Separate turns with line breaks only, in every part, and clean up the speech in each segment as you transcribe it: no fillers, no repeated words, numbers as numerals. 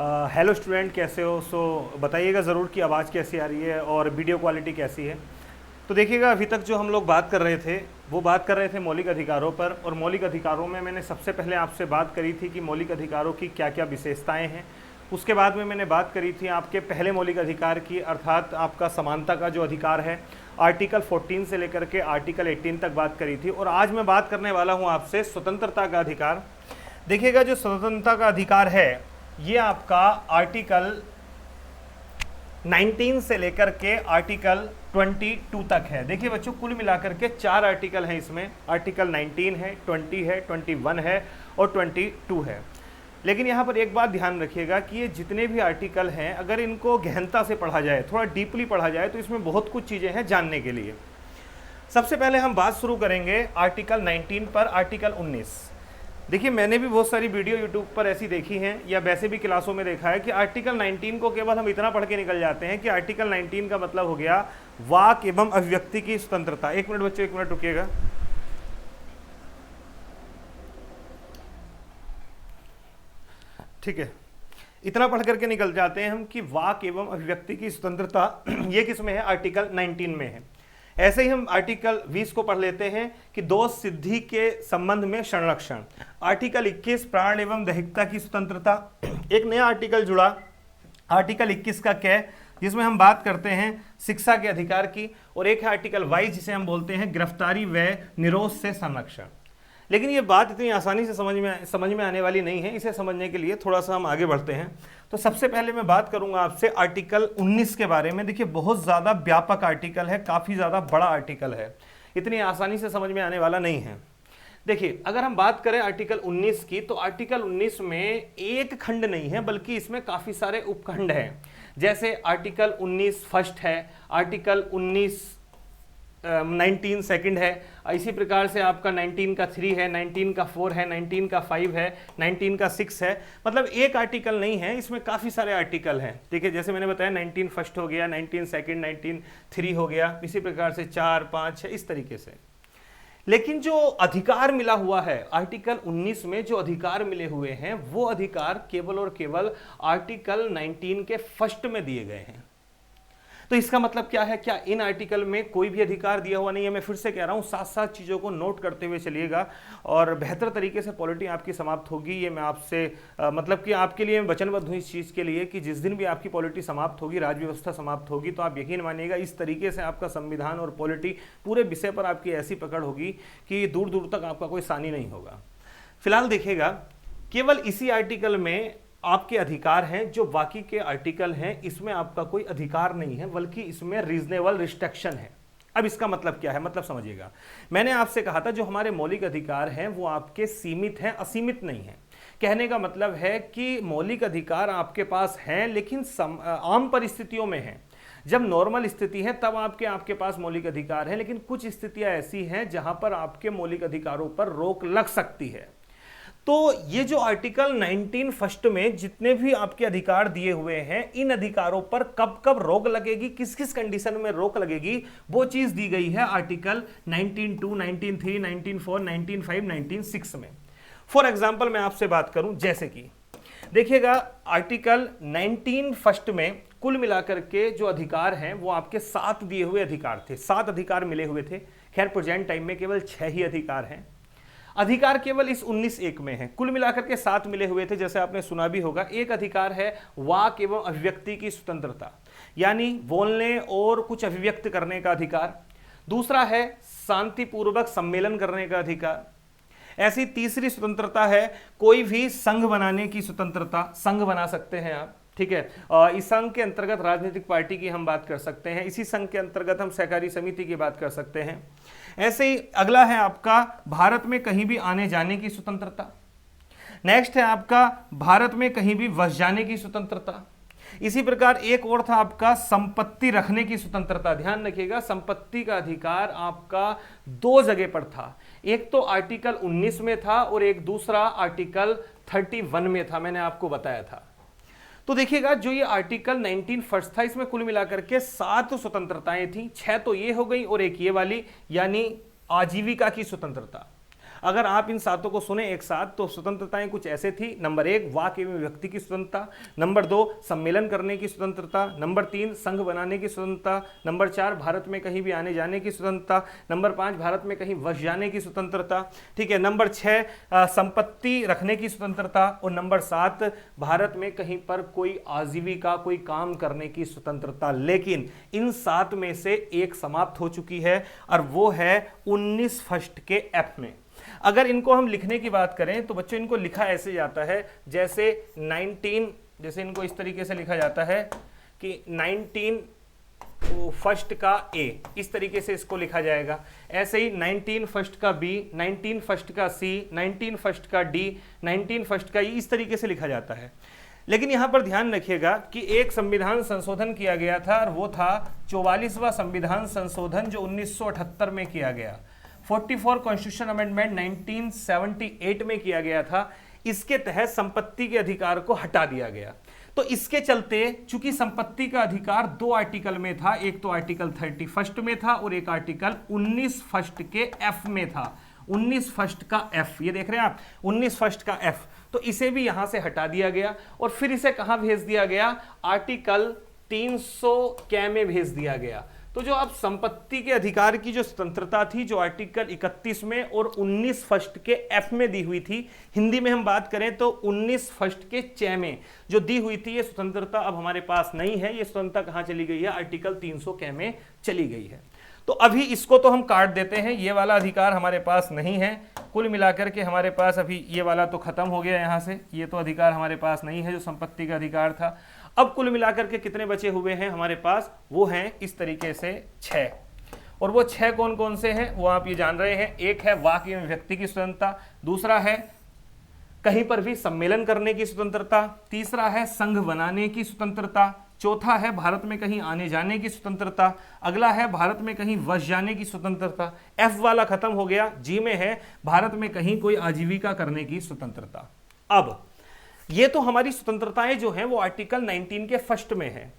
Hello student, कैसे हो? बताइएगा ज़रूर कि आवाज़ कैसी आ रही है और वीडियो क्वालिटी कैसी है। तो देखिएगा, अभी तक जो हम लोग बात कर रहे थे वो बात कर रहे थे मौलिक अधिकारों पर। और मौलिक अधिकारों में मैंने सबसे पहले आपसे बात करी थी कि मौलिक अधिकारों की क्या क्या विशेषताएं हैं। उसके बाद में मैंने बात करी थी आपके पहले मौलिक अधिकार की, अर्थात आपका समानता का जो अधिकार है, आर्टिकल 14 से लेकर के आर्टिकल 18 तक बात करी थी। और आज मैं बात करने वाला हूँ आपसे स्वतंत्रता का अधिकार। देखिएगा, जो स्वतंत्रता का अधिकार है ये आपका आर्टिकल 19 से लेकर के आर्टिकल 22 तक है। देखिए बच्चों, कुल मिलाकर के 4 आर्टिकल हैं इसमें। आर्टिकल 19 है, 20 है, 21 है और 22 है। लेकिन यहाँ पर एक बात ध्यान रखिएगा कि ये जितने भी आर्टिकल हैं, अगर इनको गहनता से पढ़ा जाए, थोड़ा डीपली पढ़ा जाए, तो इसमें बहुत कुछ चीज़ें हैं जानने के लिए। सबसे पहले हम बात शुरू करेंगे आर्टिकल 19 पर। आर्टिकल 19, देखिए मैंने भी बहुत सारी वीडियो यूट्यूब पर ऐसी देखी हैं या वैसे भी क्लासों में देखा है कि आर्टिकल 19 को केवल हम इतना पढ़ के निकल जाते हैं कि आर्टिकल 19 का मतलब हो गया वाक एवं अभिव्यक्ति की स्वतंत्रता। एक मिनट बच्चों, एक मिनट रुकिएगा। ठीक है, इतना पढ़ करके निकल जाते हैं हम कि वाक एवं अभिव्यक्ति की स्वतंत्रता ये किस में है? आर्टिकल 19 में है। ऐसे ही हम आर्टिकल 20 को पढ़ लेते हैं कि दोष सिद्धि के संबंध में संरक्षण। आर्टिकल 21 प्राण एवं दैहिकता की स्वतंत्रता। एक नया आर्टिकल जुड़ा, आर्टिकल 21 का क्या, जिसमें हम बात करते हैं शिक्षा के अधिकार की। और एक है आर्टिकल 22 जिसे हम बोलते हैं गिरफ्तारी व निरोध से संरक्षण। लेकिन ये बात इतनी आसानी से समझ में आने वाली नहीं है। इसे समझने के लिए थोड़ा सा हम आगे बढ़ते हैं। तो सबसे पहले मैं बात करूंगा आपसे आर्टिकल 19 के बारे में। देखिए बहुत ज़्यादा व्यापक आर्टिकल है, काफ़ी ज़्यादा बड़ा आर्टिकल है, इतनी आसानी से समझ में आने वाला नहीं है। देखिए, अगर हम बात करें आर्टिकल 19 की, तो आर्टिकल 19 में एक खंड नहीं है बल्कि इसमें काफ़ी सारे उपखंड हैं। जैसे आर्टिकल 19 फर्स्ट है, आर्टिकल 19 सेकंड है, इसी प्रकार से आपका 19 का 3 है, 19 का 4 है, 19 का 5 है, 19 का 6 है। मतलब एक आर्टिकल नहीं है, इसमें काफ़ी सारे आर्टिकल हैं। ठीक है, जैसे मैंने बताया 19 फर्स्ट हो गया, 19 सेकंड, 19 3 हो गया, इसी प्रकार से 4 5 6 इस तरीके से। लेकिन जो अधिकार मिला हुआ है आर्टिकल 19 में, जो अधिकार मिले हुए हैं वो अधिकार केवल और केवल आर्टिकल 19 के फर्स्ट में दिए गए हैं। तो इसका मतलब क्या है? क्या इन आर्टिकल में कोई भी अधिकार दिया हुआ नहीं है? मैं फिर से कह रहा हूं, साथ साथ चीज़ों को नोट करते हुए चलिएगा और बेहतर तरीके से पॉलिटी आपकी समाप्त होगी। ये मैं आपसे मतलब कि आपके लिए मैं वचनबद्ध हूँ इस चीज़ के लिए कि जिस दिन भी आपकी पॉलिटी समाप्त होगी, राज्य व्यवस्था समाप्त होगी, तो आप यकीन मानिएगा इस तरीके से आपका संविधान और पॉलिटी पूरे विषय पर आपकी ऐसी पकड़ होगी कि दूर दूर तक आपका कोई सानी नहीं होगा। फिलहाल देखिएगा, केवल इसी आर्टिकल में आपके अधिकार हैं। जो बाकी के आर्टिकल हैं इसमें आपका कोई अधिकार नहीं है, बल्कि इसमें रीजनेबल रिस्ट्रिक्शन है। अब इसका मतलब क्या है? मतलब समझिएगा, मैंने आपसे कहा था जो हमारे मौलिक अधिकार हैं वो आपके सीमित हैं, असीमित नहीं है। कहने का मतलब है कि मौलिक अधिकार आपके पास हैं, लेकिन आम परिस्थितियों में हैं। जब नॉर्मल स्थिति है तब आपके पास मौलिक अधिकार है, लेकिन कुछ स्थितियां ऐसी हैं जहां पर आपके मौलिक अधिकारों पर रोक लग सकती है। तो ये जो आर्टिकल 19 फर्स्ट में जितने भी आपके अधिकार दिए हुए हैं, इन अधिकारों पर कब कब रोक लगेगी, किस किस कंडीशन में रोक लगेगी, वो चीज दी गई है आर्टिकल 19(2), 19(3), 19(4), 19(5), 19(6) में। फॉर एग्जाम्पल मैं आपसे बात करूं, जैसे कि देखिएगा आर्टिकल 19 फर्स्ट में कुल मिलाकर के जो अधिकार हैं वो आपके 7 दिए हुए अधिकार थे, 7 अधिकार मिले हुए थे। खैर प्रेजेंट टाइम में केवल 6 ही अधिकार हैं। अधिकार केवल इस 19(1) में है, कुल मिलाकर के 7 मिले हुए थे, जैसे आपने सुना भी होगा। एक अधिकार है वाक एवं अभिव्यक्ति की स्वतंत्रता, यानी बोलने और कुछ अभिव्यक्त करने का अधिकार। दूसरा है शांतिपूर्वक सम्मेलन करने का अधिकार। ऐसी तीसरी स्वतंत्रता है कोई भी संघ बनाने की स्वतंत्रता, संघ बना सकते हैं आप। ठीक है, इस संघ के अंतर्गत राजनीतिक पार्टी की हम बात कर सकते हैं, इसी संघ के अंतर्गत हम सहकारी समिति की बात कर सकते हैं। ऐसे ही अगला है आपका भारत में कहीं भी आने जाने की स्वतंत्रता। नेक्स्ट है आपका भारत में कहीं भी बस जाने की स्वतंत्रता। इसी प्रकार एक और था आपका संपत्ति रखने की स्वतंत्रता। ध्यान रखिएगा, संपत्ति का अधिकार आपका 2 जगह पर था। एक तो आर्टिकल 19 में था और एक दूसरा आर्टिकल 31 में था, मैंने आपको बताया था। तो देखिएगा, जो ये आर्टिकल 19 फर्स्ट था, इसमें कुल मिलाकर के 7 स्वतंत्रताएं थी। 6 तो ये हो गई और एक ये वाली, यानी आजीविका की स्वतंत्रता। अगर आप इन सातों को सुने एक साथ तो स्वतंत्रताएं कुछ ऐसे थी। नंबर 1 वाक एवं व्यक्ति की स्वतंत्रता, नंबर 2 सम्मेलन करने की स्वतंत्रता, नंबर 3 संघ बनाने की स्वतंत्रता, नंबर 4 भारत में कहीं भी आने जाने की स्वतंत्रता, नंबर 5 भारत में कहीं बस जाने की स्वतंत्रता, ठीक है, नंबर 6 संपत्ति रखने की स्वतंत्रता, और नंबर 7 भारत में कहीं पर कोई आजीविका कोई काम करने की स्वतंत्रता। लेकिन इन 7 में से एक समाप्त हो चुकी है और वो है 19 फर्स्ट के एफ में। अगर इनको हम लिखने की बात करें तो बच्चों इनको लिखा ऐसे जाता है जैसे 19, जैसे इनको इस तरीके से लिखा जाता है कि 19 फर्स्ट का ए, इस तरीके से इसको लिखा जाएगा। ऐसे ही 19 फर्स्ट का बी, 19 फर्स्ट का सी, 19 फर्स्ट का डी, 19 फर्स्ट का ई, इस तरीके से लिखा जाता है। लेकिन यहां पर ध्यान रखिएगा कि एक संविधान संशोधन किया गया था और वो था 44वां संविधान संशोधन जो 1978 में किया गया। 44 कॉन्स्टिट्यूशन अमेंडमेंट 1978 में किया गया था। इसके तहत संपत्ति के अधिकार को हटा दिया गया। तो इसके चलते चूंकि संपत्ति का अधिकार 2 आर्टिकल में था, एक तो आर्टिकल 31 में था और एक आर्टिकल 19 फर्स्ट के एफ में था। 19 फर्स्ट का एफ, ये देख रहे हैं आप, 19 फर्स्ट का एफ, तो इसे भी यहां से हटा दिया गया और फिर इसे कहां भेज दिया गया, आर्टिकल 300 कै में भेज दिया गया। तो जो अब संपत्ति के अधिकार की जो स्वतंत्रता थी जो आर्टिकल 31 में और 19 फर्स्ट के एफ में दी हुई थी, हिंदी में हम बात करें तो 19 फर्स्ट के चे में जो दी हुई थी, ये स्वतंत्रता अब हमारे पास नहीं है। ये स्वतंत्रता कहां चली गई है, आर्टिकल 300 कै में चली गई है। तो अभी इसको तो हम काट देते हैं, ये वाला अधिकार हमारे पास नहीं है। कुल मिलाकर के हमारे पास अभी ये वाला तो खत्म हो गया यहाँ से, ये तो अधिकार हमारे पास नहीं है जो संपत्ति का अधिकार था। अब कुल मिलाकर के कितने बचे हुए हैं हमारे पास, वो हैं इस तरीके से 6, और वो 6 कौन कौन से हैं वो आप ये जान रहे हैं। एक है वाक एवं व्यक्ति की स्वतंत्रता, दूसरा है कहीं पर भी सम्मेलन करने की स्वतंत्रता, तीसरा है संघ बनाने की स्वतंत्रता, चौथा है भारत में कहीं आने जाने की स्वतंत्रता, अगला है भारत में कहीं वश जाने की स्वतंत्रता। एफ वाला खत्म हो गया, जी में है भारत में कहीं कोई आजीविका करने की स्वतंत्रता। अब ये तो हमारी स्वतंत्रताएं जो हैं वो आर्टिकल 19 के फर्स्ट में है,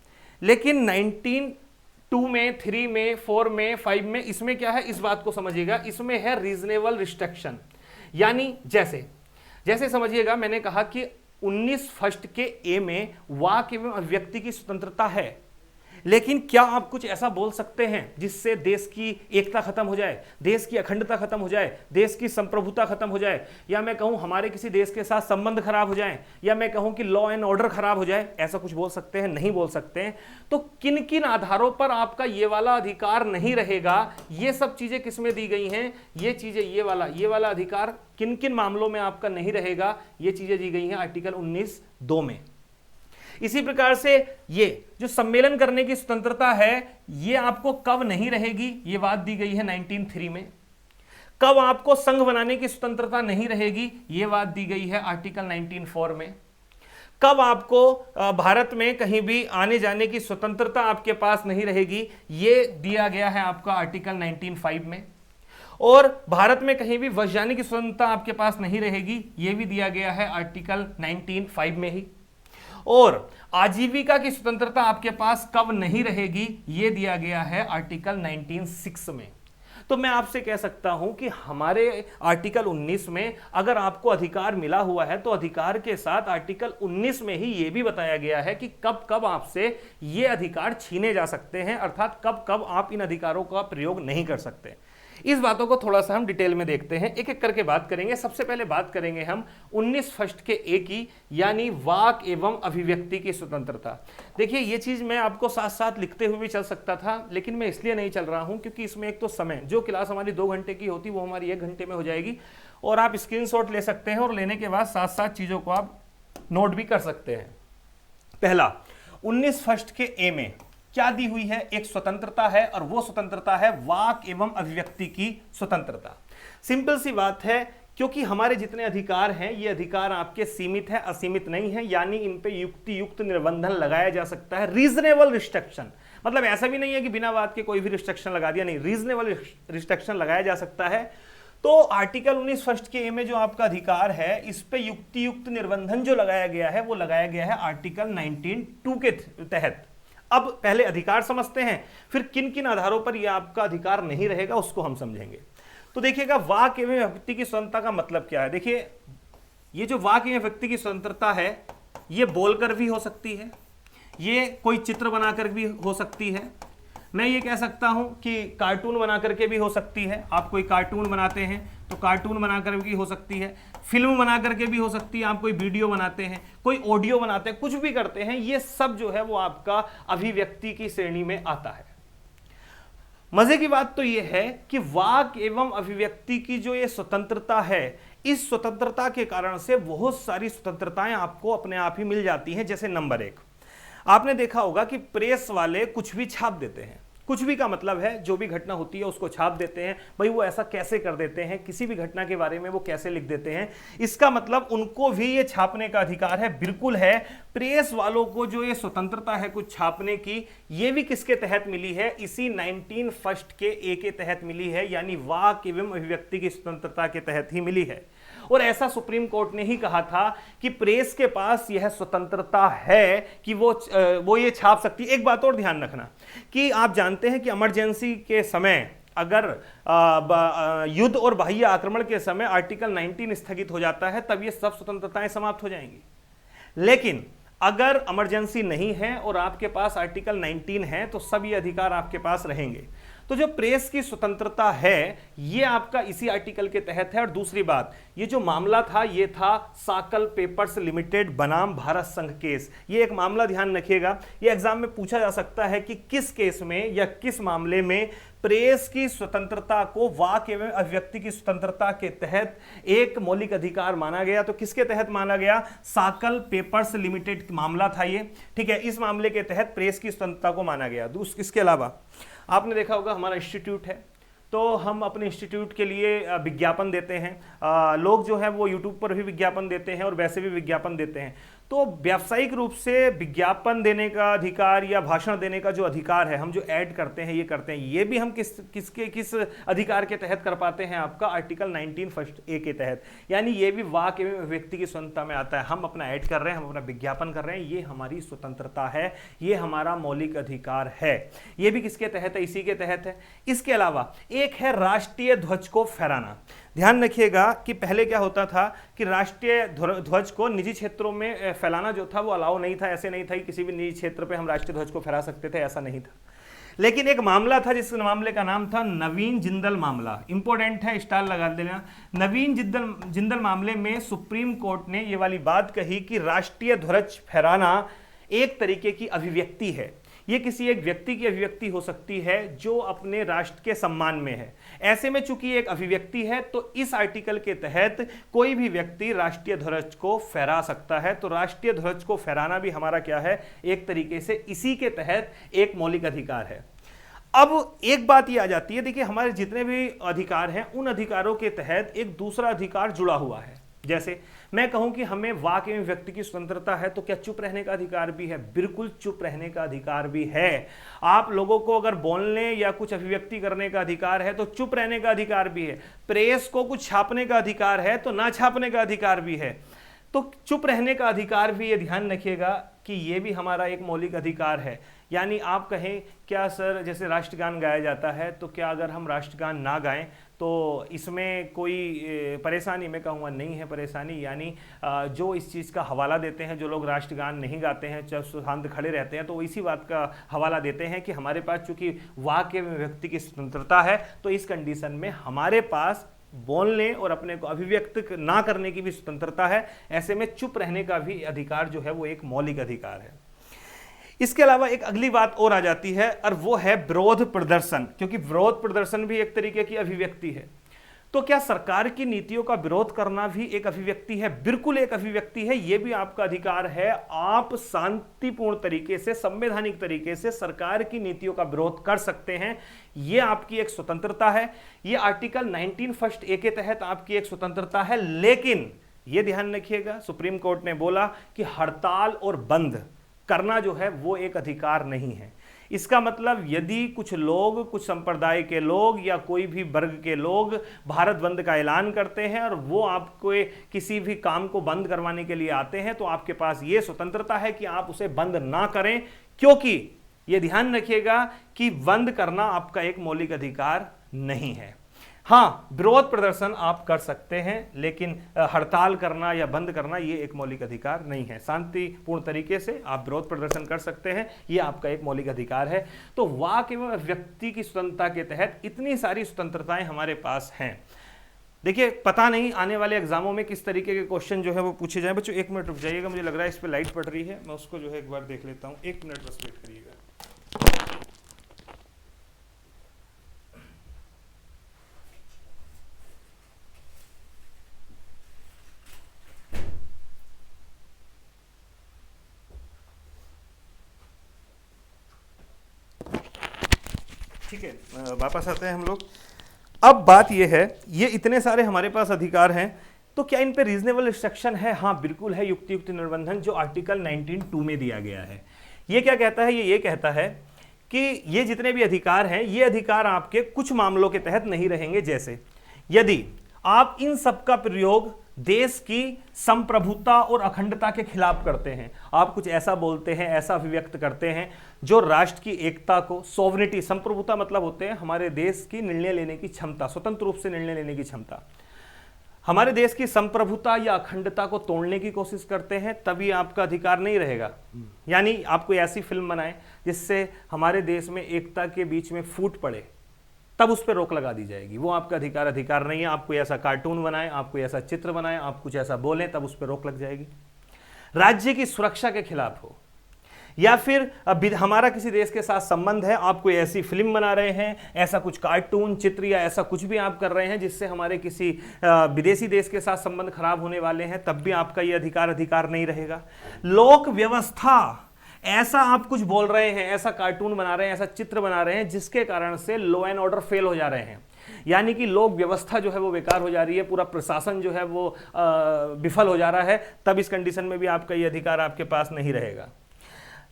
लेकिन 19 2 में, 3 में, 4 में, 5 में, इसमें क्या है, इस बात को समझिएगा, इसमें है रीजनेबल रिस्ट्रिक्शन। यानी जैसे जैसे समझिएगा, मैंने कहा कि 19 फर्स्ट के ए में वाक एवं अभिव्यक्ति की स्वतंत्रता है, लेकिन क्या आप कुछ ऐसा बोल सकते हैं जिससे देश की एकता खत्म हो जाए, देश की अखंडता खत्म हो जाए, देश की संप्रभुता खत्म हो जाए, या मैं कहूं हमारे किसी देश के साथ संबंध खराब हो जाए, या मैं कहूं कि लॉ एंड ऑर्डर खराब हो जाए? ऐसा कुछ बोल सकते हैं? नहीं बोल सकते हैं। तो किन किन आधारों पर आपका ये वाला अधिकार नहीं रहेगा, ये सब चीजें किसमें दी गई हैं, ये चीजें, ये वाला अधिकार किन किन मामलों में आपका नहीं रहेगा, ये चीजें दी गई हैं आर्टिकल 19(2) में। इसी प्रकार से ये जो सम्मेलन करने की स्वतंत्रता है, ये आपको कब नहीं रहेगी, ये बात दी गई है 19(3) में। कब आपको संघ बनाने की स्वतंत्रता नहीं रहेगी, ये बात दी गई है आर्टिकल 19(4) में। कब आपको भारत में कहीं भी आने जाने की स्वतंत्रता आपके पास नहीं रहेगी, ये दिया गया है आपका आर्टिकल 19(5) में। और भारत में कहीं भी वश जाने की स्वतंत्रता आपके पास नहीं रहेगी, यह भी दिया गया है आर्टिकल 19(5) में ही। और आजीविका की स्वतंत्रता आपके पास कब नहीं रहेगी, यह दिया गया है आर्टिकल 19(6) में। तो मैं आपसे कह सकता हूं कि हमारे आर्टिकल 19 में अगर आपको अधिकार मिला हुआ है तो अधिकार के साथ आर्टिकल 19 में ही यह भी बताया गया है कि कब कब आपसे ये अधिकार छीने जा सकते हैं, अर्थात कब कब आप इन अधिकारों का प्रयोग नहीं कर सकते। इस बातों को थोड़ा सा हम डिटेल में देखते हैं, एक एक करके बात करेंगे। सबसे पहले बात करेंगे हम 19 फर्स्ट के ए की, यानी वाक एवं अभिव्यक्ति की स्वतंत्रता। देखिए ये चीज मैं आपको साथ साथ लिखते हुए भी चल सकता था, लेकिन मैं इसलिए नहीं चल रहा हूं क्योंकि इसमें एक तो समय, जो क्लास हमारी 2 घंटे की होती वो हमारी 1 घंटे में हो जाएगी, और आप स्क्रीनशॉट ले सकते हैं और लेने के बाद साथ साथ चीजों को आप नोट भी कर सकते हैं। पहला, 19 फर्स्ट के ए में क्या दी हुई है, एक स्वतंत्रता है, और वो स्वतंत्रता है वाक एवं अभिव्यक्ति की स्वतंत्रता। सिंपल सी बात है, क्योंकि हमारे जितने अधिकार हैं ये अधिकार आपके सीमित है, असीमित नहीं है, यानी इन पे युक्त निर्बंधन लगाया जा सकता है। रीजनेबल रिस्ट्रिक्शन, मतलब ऐसा भी नहीं है कि बिना बात के कोई भी रिस्ट्रिक्शन लगा दिया, नहीं, रीजनेबल रिस्ट्रिक्शन लगाया जा सकता है। तो आर्टिकल 19 फर्स्ट के ए में जो आपका अधिकार है, इस पे युक्त निर्बंधन जो लगाया गया है वो लगाया गया है आर्टिकल 19(2) के तहत। अब पहले अधिकार समझते हैं, फिर किन किन आधारों पर यह आपका अधिकार नहीं रहेगा उसको हम समझेंगे। तो देखिएगा वाक एवं व्यक्ति की स्वतंत्रता का मतलब क्या है। देखिए ये जो वाक एवं व्यक्ति की स्वतंत्रता है, ये बोलकर भी हो सकती है, ये कोई चित्र बनाकर भी हो सकती है, मैं ये कह सकता हूं कि कार्टून बना करके भी हो सकती है। आप कोई कार्टून बनाते हैं तो कार्टून बनाकर भी हो सकती है, फिल्म बना करके भी हो सकती है, आप कोई वीडियो बनाते हैं, कोई ऑडियो बनाते हैं, कुछ भी करते हैं, ये सब जो है वो आपका अभिव्यक्ति की श्रेणी में आता है। मजे की बात तो ये है कि वाक एवं अभिव्यक्ति की जो ये स्वतंत्रता है, इस स्वतंत्रता के कारण से बहुत सारी स्वतंत्रताएं आपको अपने आप ही मिल जाती हैं। जैसे नंबर 1, आपने देखा होगा कि प्रेस वाले कुछ भी छाप देते हैं। कुछ भी का मतलब है जो भी घटना होती है उसको छाप देते हैं। भाई वो ऐसा कैसे कर देते हैं, किसी भी घटना के बारे में वो कैसे लिख देते हैं, इसका मतलब उनको भी ये छापने का अधिकार है, बिल्कुल है। प्रेस वालों को जो ये स्वतंत्रता है कुछ छापने की, ये भी किसके तहत मिली है, इसी 19 के ए के तहत मिली है, यानी वाक एवं अभिव्यक्ति की स्वतंत्रता के तहत ही मिली है। और ऐसा सुप्रीम कोर्ट ने ही कहा था कि प्रेस के पास यह स्वतंत्रता है कि वो ये छाप सकती है। एक बात और ध्यान रखना कि आप जानते हैं कि इमरजेंसी के समय अगर युद्ध और बाह्य आक्रमण के समय आर्टिकल 19 स्थगित हो जाता है, तब ये सब स्वतंत्रताएं समाप्त हो जाएंगी। लेकिन अगर इमरजेंसी नहीं है और आपके पास आर्टिकल 19 है तो सब ये अधिकार आपके पास रहेंगे। तो जो प्रेस की स्वतंत्रता है ये आपका इसी आर्टिकल के तहत है। और दूसरी बात, ये जो मामला था ये था साकल पेपर्स लिमिटेड बनाम भारत संघ केस। ये एक मामला ध्यान रखिएगा, ये एग्जाम में पूछा जा सकता है कि किस केस में या किस मामले में प्रेस की स्वतंत्रता को वाक एवं अभिव्यक्ति की स्वतंत्रता के तहत एक मौलिक अधिकार माना गया। तो किसके तहत माना गया, साकल पेपर्स लिमिटेड मामला था ये, ठीक है। इस मामले के तहत प्रेस की स्वतंत्रता को माना गया। इसके अलावा आपने देखा होगा हमारा इंस्टीट्यूट है, तो हम अपने इंस्टीट्यूट के लिए विज्ञापन देते हैं। लोग जो है वो यूट्यूब पर भी विज्ञापन देते हैं और वैसे भी विज्ञापन देते हैं। तो व्यावसायिक रूप से विज्ञापन देने का अधिकार या भाषण देने का जो अधिकार है, हम जो ऐड करते हैं ये करते हैं, ये भी हम किस अधिकार के तहत कर पाते हैं, आपका आर्टिकल 19 ए के तहत। यानी ये भी वाक एवं अभिव्यक्ति की स्वतंत्रता में आता है। हम अपना ऐड कर रहे हैं, हम अपना विज्ञापन कर रहे हैं, ये हमारी स्वतंत्रता है, ये हमारा मौलिक अधिकार है। ये भी किसके तहत है, इसी के तहत है। इसके अलावा एक है राष्ट्रीय ध्वज को फहराना। ध्यान रखिएगा कि पहले क्या होता था कि राष्ट्रीय ध्वज को निजी क्षेत्रों में फैलाना जो था वो अलाउ नहीं था। ऐसे नहीं था कि किसी भी निजी क्षेत्र पे हम राष्ट्रीय ध्वज को फहरा सकते थे, ऐसा नहीं था। लेकिन एक मामला था जिस मामले का नाम था नवीन जिंदल मामला। इंपॉर्टेंट है, स्टार लगा देना। नवीन जिंदल मामले में सुप्रीम कोर्ट ने ये वाली बात कही कि राष्ट्रीय ध्वज फहराना एक तरीके की अभिव्यक्ति है। ये किसी एक व्यक्ति की अभिव्यक्ति हो सकती है जो अपने राष्ट्र के सम्मान में है। ऐसे में चूंकि एक अभिव्यक्ति है तो इस आर्टिकल के तहत कोई भी व्यक्ति राष्ट्रीय ध्वज को फहरा सकता है। तो राष्ट्रीय ध्वज को फहराना भी हमारा क्या है, एक तरीके से इसी के तहत एक मौलिक अधिकार है। अब एक बात ये आ जाती है, देखिए हमारे जितने भी अधिकार हैं उन अधिकारों के तहत एक दूसरा अधिकार जुड़ा हुआ है। जैसे मैं कहूं कि हमें वाक एवं व्यक्ति की स्वतंत्रता है, तो क्या चुप रहने का अधिकार भी है? बिल्कुल चुप रहने का अधिकार भी है। आप लोगों को अगर बोलने या कुछ अभिव्यक्ति करने का अधिकार है तो चुप रहने का अधिकार भी है। प्रेस को कुछ छापने का अधिकार है तो ना छापने का अधिकार भी है। तो चुप रहने का अधिकार भी, ये ध्यान रखिएगा कि ये भी हमारा एक मौलिक अधिकार है। यानी आप कहें क्या सर, जैसे राष्ट्रगान गाया जाता है तो क्या अगर हम राष्ट्रगान ना गाएं तो इसमें कोई परेशानी? मैं कहूँगा नहीं है परेशानी। यानी जो इस चीज़ का हवाला देते हैं, जो लोग राष्ट्रगान नहीं गाते हैं, जब शांत खड़े रहते हैं, तो वो इसी बात का हवाला देते हैं कि हमारे पास चूंकि वाक एवं व्यक्ति की स्वतंत्रता है तो इस कंडीशन में हमारे पास बोलने और अपने को अभिव्यक्त ना करने की भी स्वतंत्रता है। ऐसे में चुप रहने का भी अधिकार जो है वो एक मौलिक अधिकार है। इसके अलावा एक अगली बात और आ जाती है और वो है विरोध प्रदर्शन, क्योंकि विरोध प्रदर्शन भी एक तरीके की अभिव्यक्ति है। तो क्या सरकार की नीतियों का विरोध करना भी एक अभिव्यक्ति है? बिल्कुल एक अभिव्यक्ति है, यह भी आपका अधिकार है। आप शांतिपूर्ण तरीके से, संवैधानिक तरीके से सरकार की नीतियों का विरोध कर सकते हैं, यह आपकी एक स्वतंत्रता है। यह आर्टिकल 19 ए के तहत आपकी एक स्वतंत्रता है। लेकिन यह ध्यान रखिएगा, सुप्रीम कोर्ट ने बोला कि हड़ताल और बंद करना जो है वो एक अधिकार नहीं है। इसका मतलब यदि कुछ लोग, कुछ संप्रदाय के लोग या कोई भी वर्ग के लोग भारत बंद का ऐलान करते हैं और वो आपको किसी भी काम को बंद करवाने के लिए आते हैं, तो आपके पास ये स्वतंत्रता है कि आप उसे बंद ना करें, क्योंकि ये ध्यान रखिएगा कि बंद करना आपका एक मौलिक अधिकार नहीं है। हाँ, विरोध प्रदर्शन आप कर सकते हैं, लेकिन हड़ताल करना या बंद करना ये एक मौलिक अधिकार नहीं है। शांतिपूर्ण तरीके से आप विरोध प्रदर्शन कर सकते हैं, ये आपका एक मौलिक अधिकार है। तो वाक एवं व्यक्ति की स्वतंत्रता के तहत इतनी सारी स्वतंत्रताएं हमारे पास हैं। देखिए, पता नहीं आने वाले एग्जामों में किस तरीके के क्वेश्चन जो है वो पूछे जाए। बच्चों 1 मिनट रुक जाइएगा, मुझे लग रहा है इस पर लाइट पड़ रही है, मैं उसको जो है एक बार देख लेता हूँ। 1 मिनट बस वेट करिएगा। ठीक है, वापस आते हैं हम लोग। अब बात यह है, ये इतने सारे हमारे पास अधिकार हैं, तो क्या इन पे रीजनेबल रिस्ट्रिक्शन है? हाँ, बिल्कुल है। युक्त निर्बंधन जो आर्टिकल 19(2) में दिया गया है, ये क्या कहता है? ये कहता है कि ये जितने भी अधिकार हैं, ये अधिकार आपके कुछ मामलों के तहत नहीं रहेंगे। जैसे यदि आप इन सब का प्रयोग देश की संप्रभुता और अखंडता के खिलाफ करते हैं, आप कुछ ऐसा बोलते हैं, ऐसा अभिव्यक्त करते हैं जो राष्ट्र की एकता को, सॉवरेनिटी, संप्रभुता मतलब होते हैं हमारे देश की निर्णय लेने की क्षमता, स्वतंत्र रूप से निर्णय लेने की क्षमता, हमारे देश की संप्रभुता या अखंडता को तोड़ने की कोशिश करते हैं, तभी आपका अधिकार नहीं रहेगा। यानी आप कोई ऐसी फिल्म बनाएं जिससे हमारे देश में एकता के बीच में फूट पड़े, तब उस पर रोक लगा दी जाएगी। वो आपका अधिकार नहीं है। आप कोई ऐसा कार्टून बनाएं, आप कोई ऐसा चित्र बनाएं, आप कुछ ऐसा बोलें, तब उस पर रोक लग जाएगी। राज्य की सुरक्षा के खिलाफ हो, या फिर हमारा किसी देश के साथ संबंध है, आप कोई ऐसी फिल्म बना रहे हैं, ऐसा कुछ कार्टून, चित्र या ऐसा कुछ भी आप कर रहे हैं जिससे हमारे किसी विदेशी देश के साथ संबंध खराब होने वाले हैं, तब भी आपका ये अधिकार नहीं रहेगा। लोक व्यवस्था, ऐसा आप कुछ बोल रहे हैं, ऐसा कार्टून बना रहे हैं, ऐसा चित्र बना रहे हैं जिसके कारण से लॉ एंड ऑर्डर फेल हो जा रहे हैं, यानी कि लोक व्यवस्था जो है वो बेकार हो जा रही है, पूरा प्रशासन जो है वो विफल हो जा रहा है, तब इस कंडीशन में भी आपका ये अधिकार आपके पास नहीं रहेगा।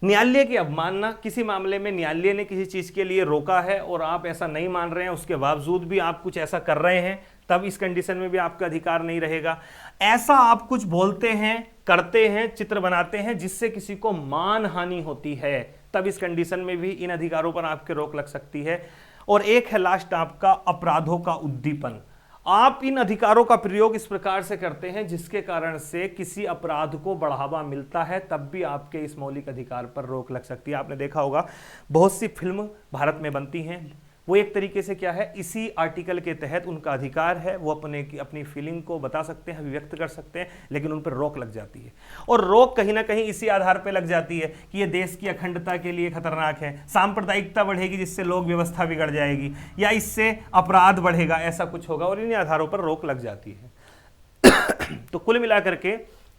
न्यायालय की अवमानना, किसी मामले में न्यायालय ने किसी चीज के लिए रोका है और आप ऐसा नहीं मान रहे हैं, उसके बावजूद भी आप कुछ ऐसा कर रहे हैं, तब इस कंडीशन में भी आपका अधिकार नहीं रहेगा। ऐसा आप कुछ बोलते हैं, करते हैं, चित्र बनाते हैं जिससे किसी को मान हानि होती है, तब इस कंडीशन में भी इन अधिकारों पर आपके रोक लग सकती है। और एक है लास्ट आपका अपराधों का उद्दीपन। आप इन अधिकारों का प्रयोग इस प्रकार से करते हैं जिसके कारण से किसी अपराध को बढ़ावा मिलता है, तब भी आपके इस मौलिक अधिकार पर रोक लग सकती है। आपने देखा होगा बहुत सी फिल्म भारत में बनती हैं, वो एक तरीके से क्या है, इसी आर्टिकल के तहत उनका अधिकार है, वो अपनी फीलिंग को बता सकते हैं, अभिव्यक्त कर सकते हैं, लेकिन उन पर रोक लग जाती है। और रोक कहीं ना कहीं इसी आधार पर लग जाती है कि ये देश की अखंडता के लिए खतरनाक है, सांप्रदायिकता बढ़ेगी जिससे लोक व्यवस्था बिगड़ जाएगी, या इससे अपराध बढ़ेगा, ऐसा कुछ होगा, और इन्हीं आधारों पर रोक लग जाती है। तो कुल मिलाकर के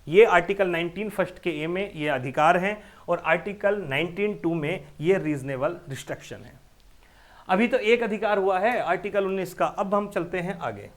ये आर्टिकल 19 फर्स्ट के ए में ये अधिकार हैं, और आर्टिकल 19(2) में ये रीजनेबल रिस्ट्रिक्शन है। अभी तो एक अधिकार हुआ है आर्टिकल 19 का, अब हम चलते हैं आगे।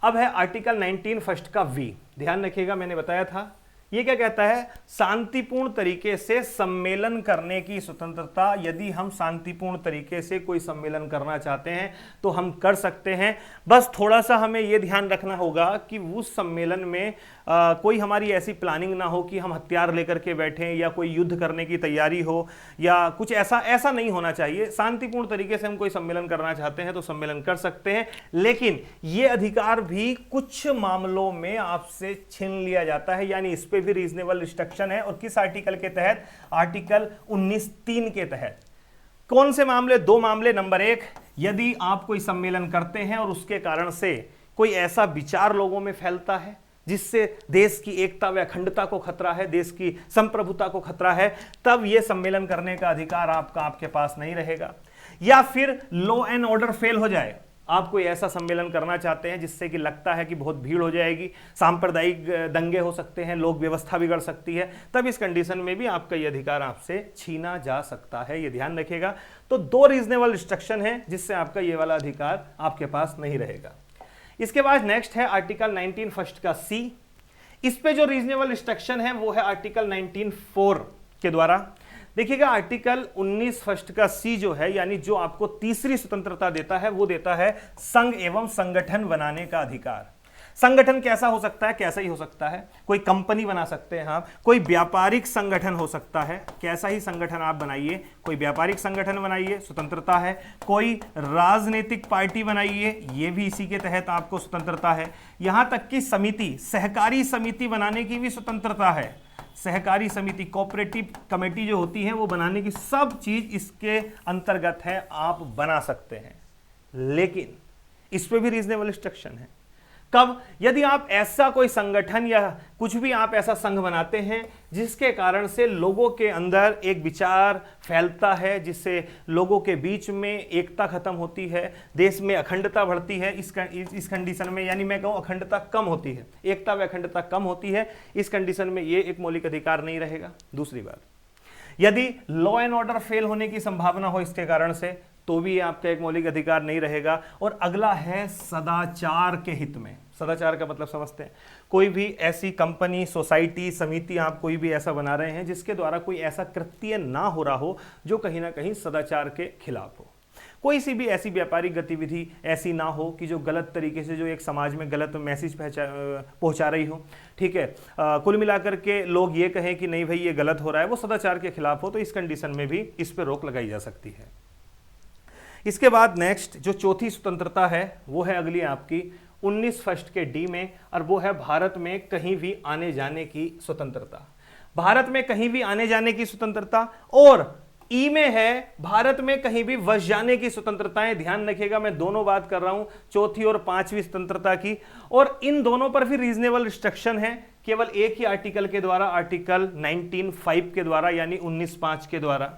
अब है आर्टिकल 19 फर्स्ट का वी। ध्यान रखिएगा, मैंने बताया था ये क्या कहता है, शांतिपूर्ण तरीके से सम्मेलन करने की स्वतंत्रता। यदि हम शांतिपूर्ण तरीके से कोई सम्मेलन करना चाहते हैं तो हम कर सकते हैं, बस थोड़ा सा हमें यह ध्यान रखना होगा कि उस सम्मेलन में कोई हमारी ऐसी प्लानिंग ना हो कि हम हथियार लेकर के बैठें या कोई युद्ध करने की तैयारी हो या कुछ ऐसा नहीं होना चाहिए। शांतिपूर्ण तरीके से हम कोई सम्मेलन करना चाहते हैं तो सम्मेलन कर सकते हैं, लेकिन ये अधिकार भी कुछ मामलों में आपसे छीन लिया जाता है, यानी इस पे भी रीजनेबल रिस्ट्रिक्शन है। और किस आर्टिकल के तहत? आर्टिकल 19(3) के तहत। कौन से मामले? 2 मामले। नंबर 1, यदि आप कोई सम्मेलन करते हैं और उसके कारण से कोई ऐसा विचार लोगों में फैलता है जिससे देश की एकता व अखंडता को खतरा है, देश की संप्रभुता को खतरा है, तब यह सम्मेलन करने का अधिकार आपके पास नहीं रहेगा। या फिर लॉ एंड ऑर्डर फेल हो जाए, आप कोई ऐसा सम्मेलन करना चाहते हैं जिससे कि लगता है कि बहुत भीड़ हो जाएगी, सांप्रदायिक दंगे हो सकते हैं, लोक व्यवस्था बिगड़ सकती है, तब इस कंडीशन में भी आपका यह अधिकार आपसे छीना जा सकता है। यह ध्यान रखिएगा। तो 2 रीजनेबल रिस्ट्रिक्शन है जिससे आपका यह वाला अधिकार आपके पास नहीं रहेगा। इसके बाद नेक्स्ट है आर्टिकल 19 फर्स्ट का सी। इस पे जो रीजनेबल रिस्ट्रिक्शन है वो है आर्टिकल 19(4) के द्वारा। देखिएगा, आर्टिकल 19 फर्स्ट का सी जो है, यानी जो आपको तीसरी स्वतंत्रता देता है, वो देता है संघ एवं संगठन बनाने का अधिकार। संगठन कैसा हो सकता है? कैसा ही हो सकता है, कोई कंपनी बना सकते हैं आप, कोई व्यापारिक संगठन हो सकता है, कैसा ही संगठन आप बनाइए, कोई व्यापारिक संगठन बनाइए, स्वतंत्रता है, कोई राजनीतिक पार्टी बनाइए, ये भी इसी के तहत आपको स्वतंत्रता है, यहां तक कि समिति, सहकारी समिति बनाने की भी स्वतंत्रता है, सहकारी समिति, कोऑपरेटिव कमेटी जो होती है वो बनाने की, सब चीज इसके अंतर्गत है, आप बना सकते हैं। लेकिन इस पे भी रीजनेबल रिस्ट्रिक्शन है। कब? यदि आप ऐसा कोई संगठन या कुछ भी आप ऐसा संघ बनाते हैं जिसके कारण से लोगों के अंदर एक विचार फैलता है, जिससे लोगों के बीच में एकता खत्म होती है, देश में अखंडता बढ़ती है, इस कंडीशन में, यानी मैं कहूं अखंडता कम होती है, एकता व अखंडता कम होती है, इस कंडीशन में ये एक मौलिक अधिकार नहीं रहेगा। दूसरी बात, यदि लॉ एंड ऑर्डर फेल होने की संभावना हो इसके कारण से, तो भी आपका एक मौलिक अधिकार नहीं रहेगा। और अगला है सदाचार के हित में। सदाचार का मतलब समझते हैं, कोई भी ऐसी कंपनी, सोसाइटी, समिति आप कोई भी ऐसा बना रहे हैं जिसके द्वारा कोई ऐसा कृत्य ना हो रहा हो जो कहीं ना कहीं सदाचार के खिलाफ हो, कोई सी भी ऐसी व्यापारिक गतिविधि ऐसी ना हो कि जो गलत तरीके से, जो एक समाज में गलत मैसेज पहुंचा रही हो, ठीक है, कुल मिलाकर के लोग ये कहें कि नहीं भाई ये गलत हो रहा है, वो सदाचार के खिलाफ हो, तो इस कंडीशन में भी इस पर रोक लगाई जा सकती है। इसके बाद नेक्स्ट जो चौथी स्वतंत्रता है वो है अगली आपकी 19 फर्स्ट के डी में, और वो है भारत में कहीं भी आने जाने की स्वतंत्रता। भारत में कहीं भी आने जाने की स्वतंत्रता, और ई में है भारत में कहीं भी वस जाने की स्वतंत्रताएं। ध्यान रखिएगा मैं दोनों बात कर रहा हूं, चौथी और पांचवी स्वतंत्रता की, और इन दोनों पर भी रीजनेबल रिस्ट्रिक्शन है, केवल एक ही आर्टिकल के द्वारा, आर्टिकल 19(5) के द्वारा, यानी 19(5) के द्वारा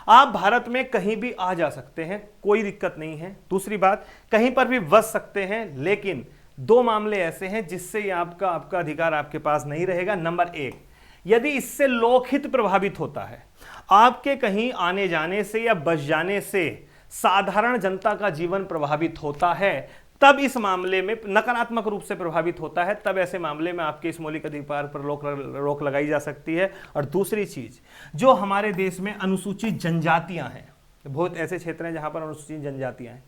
आप भारत में कहीं भी आ जा सकते हैं, कोई दिक्कत नहीं है। दूसरी बात, कहीं पर भी बस सकते हैं, लेकिन दो मामले ऐसे हैं जिससे ये आपका अधिकार आपके पास नहीं रहेगा। नंबर एक, यदि इससे लोकहित प्रभावित होता है, आपके कहीं आने जाने से या बस जाने से साधारण जनता का जीवन प्रभावित होता है, तब इस मामले में नकारात्मक रूप से प्रभावित होता है, तब ऐसे मामले में आपके इस मौलिक अधिकार पर रोक लगाई जा सकती है। और दूसरी चीज, जो हमारे देश में अनुसूचित जनजातियां हैं, बहुत ऐसे क्षेत्र हैं जहां पर अनुसूचित जनजातियां हैं,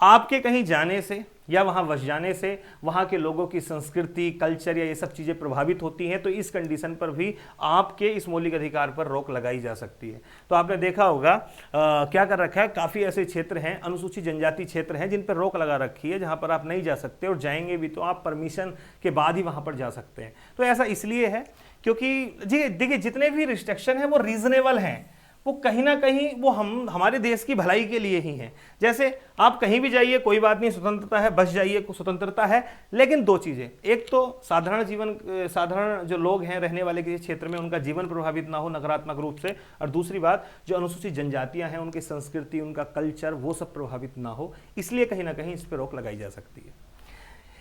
आपके कहीं जाने से या वहां बस जाने से वहां के लोगों की संस्कृति, कल्चर या ये सब चीजें प्रभावित होती हैं, तो इस कंडीशन पर भी आपके इस मौलिक अधिकार पर रोक लगाई जा सकती है। तो आपने देखा होगा क्या कर रखा है, काफी ऐसे क्षेत्र हैं, अनुसूचित जनजाति क्षेत्र हैं जिन पर रोक लगा रखी है, जहां पर आप नहीं जा सकते, और जाएंगे भी तो आप परमिशन के बाद ही वहां पर जा सकते हैं। तो ऐसा इसलिए है क्योंकि जी देखिए, जितने भी रिस्ट्रिक्शन है वो रीजनेबल हैं, वो कहीं ना कहीं वो हमारे देश की भलाई के लिए ही है। जैसे आप कहीं भी जाइए कोई बात नहीं, स्वतंत्रता है, बस जाइए स्वतंत्रता है, लेकिन दो चीजें, एक तो साधारण जो लोग हैं रहने वाले किसी क्षेत्र में, उनका जीवन प्रभावित ना हो नकारात्मक रूप से, और दूसरी बात जो अनुसूचित जनजातियां हैं उनकी संस्कृति, उनका कल्चर, वो सब प्रभावित ना हो, इसलिए कहीं ना कहीं इस पर रोक लगाई जा सकती है।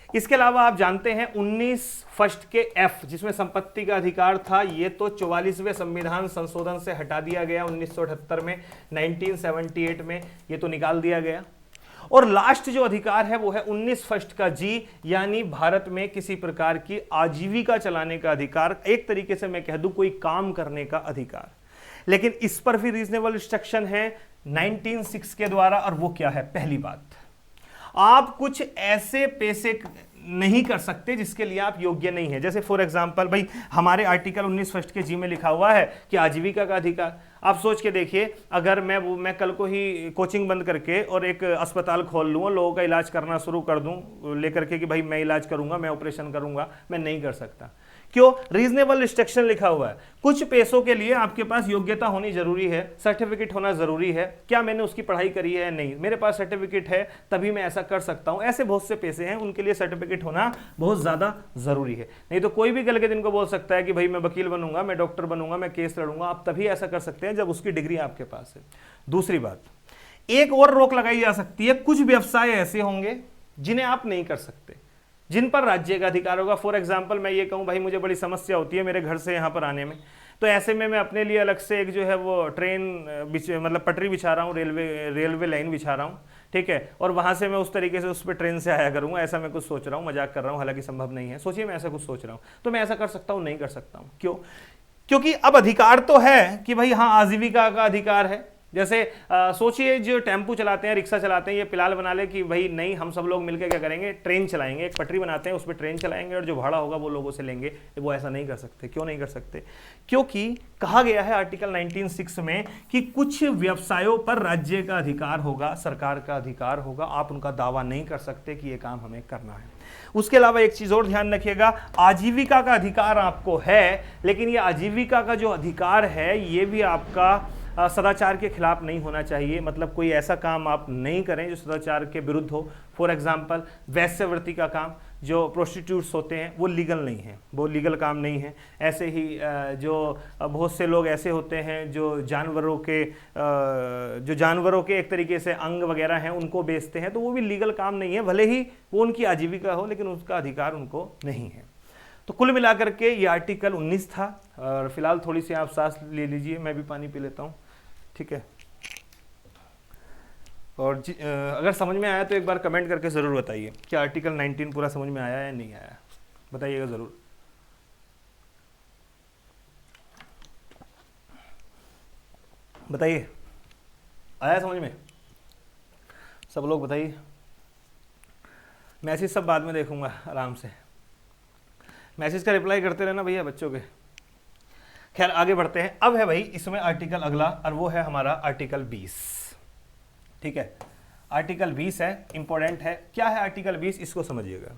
इसके अलावा आप जानते हैं 19 फर्स्ट के एफ, जिसमें संपत्ति का अधिकार था, ये तो 44वें संविधान संशोधन से हटा दिया गया 1978 में, 1978 में ये तो निकाल दिया गया। और लास्ट जो अधिकार है वो है 19 फर्स्ट का जी, यानी भारत में किसी प्रकार की आजीविका चलाने का अधिकार, एक तरीके से मैं कह दूं कोई काम करने का अधिकार। लेकिन इस पर भी रीजनेबल रिस्ट्रिक्शन है 19(6) के द्वारा, और वो क्या है? पहली बात, आप कुछ ऐसे पैसे नहीं कर सकते जिसके लिए आप योग्य नहीं है। जैसे फॉर एग्जांपल भाई हमारे आर्टिकल 19 फर्स्ट के जी में लिखा हुआ है कि आजीविका का अधिकार। आप सोच के देखिए, अगर मैं कल को ही कोचिंग बंद करके और एक अस्पताल खोल लूँ और लोगों का इलाज करना शुरू कर दूं लेकर के कि भाई मैं इलाज करूंगा, मैं ऑपरेशन करूंगा, मैं नहीं कर सकता। क्यों? रीजनेबल रिस्ट्रिक्शन लिखा हुआ है। कुछ पैसों के लिए आपके पास योग्यता होनी जरूरी है, सर्टिफिकेट होना जरूरी है। क्या मैंने उसकी पढ़ाई करी है? नहीं, मेरे पास सर्टिफिकेट है तभी मैं ऐसा कर सकता हूं। ऐसे बहुत से पैसे हैं, उनके लिए सर्टिफिकेट होना बहुत ज्यादा जरूरी है। नहीं तो कोई भी कल के दिन को बोल सकता है कि भाई मैं वकील बनूंगा, मैं डॉक्टर बनूंगा, मैं केस लड़ूंगा। आप तभी ऐसा कर सकते हैं जब उसकी डिग्री आपके पास है। दूसरी बात, एक और रोक लगाई जा सकती है, कुछ व्यवसाय ऐसे होंगे जिन्हें आप नहीं कर सकते, जिन पर राज्य का अधिकार होगा। फॉर एग्जाम्पल मैं ये कहूँ भाई मुझे बड़ी समस्या होती है मेरे घर से यहाँ पर आने में, तो ऐसे में मैं अपने लिए अलग से एक जो है वो ट्रेन मतलब पटरी बिछा रहा हूँ, रेलवे लाइन बिछा रहा हूँ, ठीक है, और वहाँ से मैं उस तरीके से उस पर ट्रेन से आया करूँगा। ऐसा मैं कुछ सोच रहा हूँ, मजाक कर रहा हूँ, हालांकि संभव नहीं है। सोचिए मैं ऐसा कुछ सोच रहा हूँ, तो मैं ऐसा कर सकता हूँ? नहीं कर सकता हूँ। क्यों? क्योंकि अब अधिकार तो है कि भाई हाँ आजीविका का अधिकार है, जैसे सोचिए जो टेम्पू चलाते हैं, रिक्शा चलाते हैं, ये प्लान बना ले कि भाई नहीं हम सब लोग मिलकर क्या करेंगे, ट्रेन चलाएंगे, एक पटरी बनाते हैं उस पर ट्रेन चलाएंगे और जो भाड़ा होगा वो लोगों से लेंगे। वो ऐसा नहीं कर सकते। क्यों नहीं कर सकते? क्योंकि कहा गया है आर्टिकल 19(6) में कि कुछ व्यवसायों पर राज्य का अधिकार होगा, सरकार का अधिकार होगा, आप उनका दावा नहीं कर सकते कि ये काम हमें करना है। उसके अलावा एक चीज और ध्यान रखिएगा, आजीविका का अधिकार आपको है, लेकिन ये आजीविका का जो अधिकार है ये भी आपका सदाचार के खिलाफ नहीं होना चाहिए। मतलब कोई ऐसा काम आप नहीं करें जो सदाचार के विरुद्ध हो। फॉर एग्जाम्पल वेश्यावृत्ति का काम, जो प्रोस्टिट्यूट्स होते हैं वो लीगल नहीं है, वो लीगल काम नहीं है। ऐसे ही जो बहुत से लोग ऐसे होते हैं जो जानवरों के एक तरीके से अंग वगैरह हैं उनको बेचते हैं, तो वो भी लीगल काम नहीं है, भले ही वो उनकी आजीविका हो, लेकिन उसका अधिकार उनको नहीं है। तो कुल मिलाकर के ये आर्टिकल 19 था। और फिलहाल थोड़ी सी आप सांस ले लीजिए, मैं भी पानी पी लेता हूँ, ठीक है। और अगर समझ में आया तो एक बार कमेंट करके ज़रूर बताइए कि आर्टिकल 19 पूरा समझ में आया या नहीं आया, बताइएगा ज़रूर। बताइए, आया समझ में? सब लोग बताइए। मैसेज सब बाद में देखूंगा आराम से, मैसेज का रिप्लाई करते रहना भैया बच्चों के। खैर आगे बढ़ते हैं। अब है भाई इसमें आर्टिकल अगला, और वो है हमारा आर्टिकल 20, ठीक है। आर्टिकल 20 है, इंपॉर्टेंट है। क्या है आर्टिकल 20, इसको समझिएगा।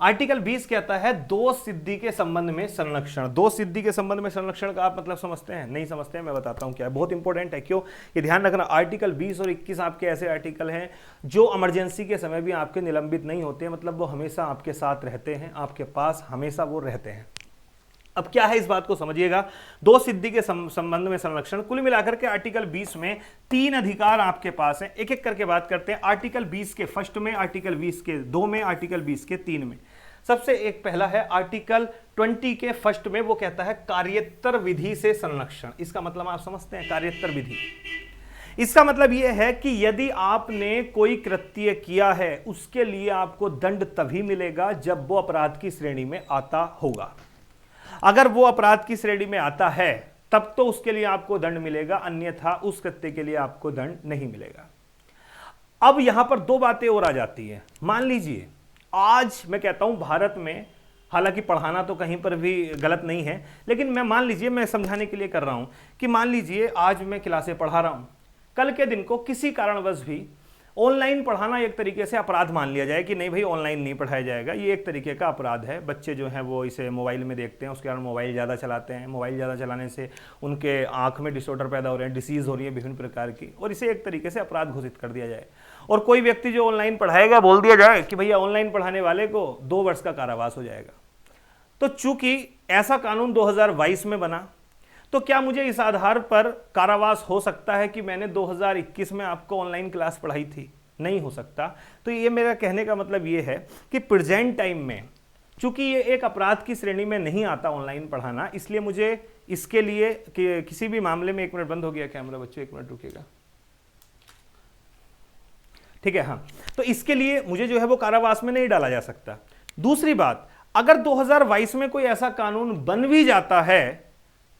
आर्टिकल 20 कहता है दो सिद्धि के संबंध में संरक्षण। दो सिद्धि के संबंध में संरक्षण का आप मतलब समझते हैं? नहीं समझते हैं? मैं बताता हूं क्या है, बहुत इंपॉर्टेंट है। क्यों? ये ध्यान रखना, आर्टिकल 20 और 21 आपके ऐसे आर्टिकल हैं जो इमरजेंसी के समय भी आपके निलंबित नहीं होते, मतलब वो हमेशा आपके साथ रहते हैं, आपके पास हमेशा वो रहते हैं। अब क्या है इस बात को समझिएगा, दो सिद्धि के संबंध में संरक्षण। कुल मिलाकर के आर्टिकल 20 में 3 अधिकार आपके पास हैं। एक एक करके बात करते हैं। आर्टिकल 20 के फर्स्ट में, आर्टिकल 20 के 2 में, आर्टिकल 20 के 3 में। सबसे एक पहला है आर्टिकल 20 के फर्स्ट में, वो कहता है कार्योत्तर विधि से संरक्षण। इसका मतलब आप समझते हैं, कार्योत्तर विधि। इसका मतलब यह है कि यदि आपने कोई कृत्य किया है उसके लिए आपको दंड तभी मिलेगा जब वो अपराध की श्रेणी में आता होगा। अगर वो अपराध की श्रेणी में आता है तब तो उसके लिए आपको दंड मिलेगा, अन्यथा उस कृत्य के लिए आपको दंड नहीं मिलेगा। अब यहां पर 2 बातें और आ जाती हैं। मान लीजिए आज मैं कहता हूं भारत में, हालांकि पढ़ाना तो कहीं पर भी गलत नहीं है, लेकिन मैं मान लीजिए, मैं समझाने के लिए कर रहा हूं कि मान लीजिए आज मैं क्लासें पढ़ा रहा हूं, कल के दिन को किसी कारणवश भी ऑनलाइन पढ़ाना एक तरीके से अपराध मान लिया जाए कि नहीं भाई ऑनलाइन नहीं पढ़ाया जाएगा, ये एक तरीके का अपराध है। बच्चे जो हैं वो इसे मोबाइल में देखते हैं, उसके कारण मोबाइल ज़्यादा चलाते हैं, मोबाइल ज़्यादा चलाने से उनके आँख में डिसऑर्डर पैदा हो रहे हैं, डिसीज़ हो रही है विभिन्न प्रकार की, और इसे एक तरीके से अपराध घोषित कर दिया जाए। और कोई व्यक्ति जो ऑनलाइन पढ़ाएगा बोल दिया जाए कि भैया ऑनलाइन पढ़ाने वाले को 2 वर्ष का कारावास हो जाएगा। तो चूंकि ऐसा कानून 2022 में बना, तो क्या मुझे इस आधार पर कारावास हो सकता है कि मैंने 2021 में आपको ऑनलाइन क्लास पढ़ाई थी? नहीं हो सकता। तो ये मेरा कहने का मतलब ये है कि प्रेजेंट टाइम में चूंकि ये एक अपराध की श्रेणी में नहीं आता ऑनलाइन पढ़ाना, इसलिए मुझे इसके लिए कि किसी भी मामले में, 1 मिनट बंद हो गया कैमरा बच्चों, 1 मिनट रुकिएगा, ठीक है। हाँ, तो इसके लिए मुझे जो है वो कारावास में नहीं डाला जा सकता। दूसरी बात, अगर 2022 में कोई ऐसा कानून बन भी जाता है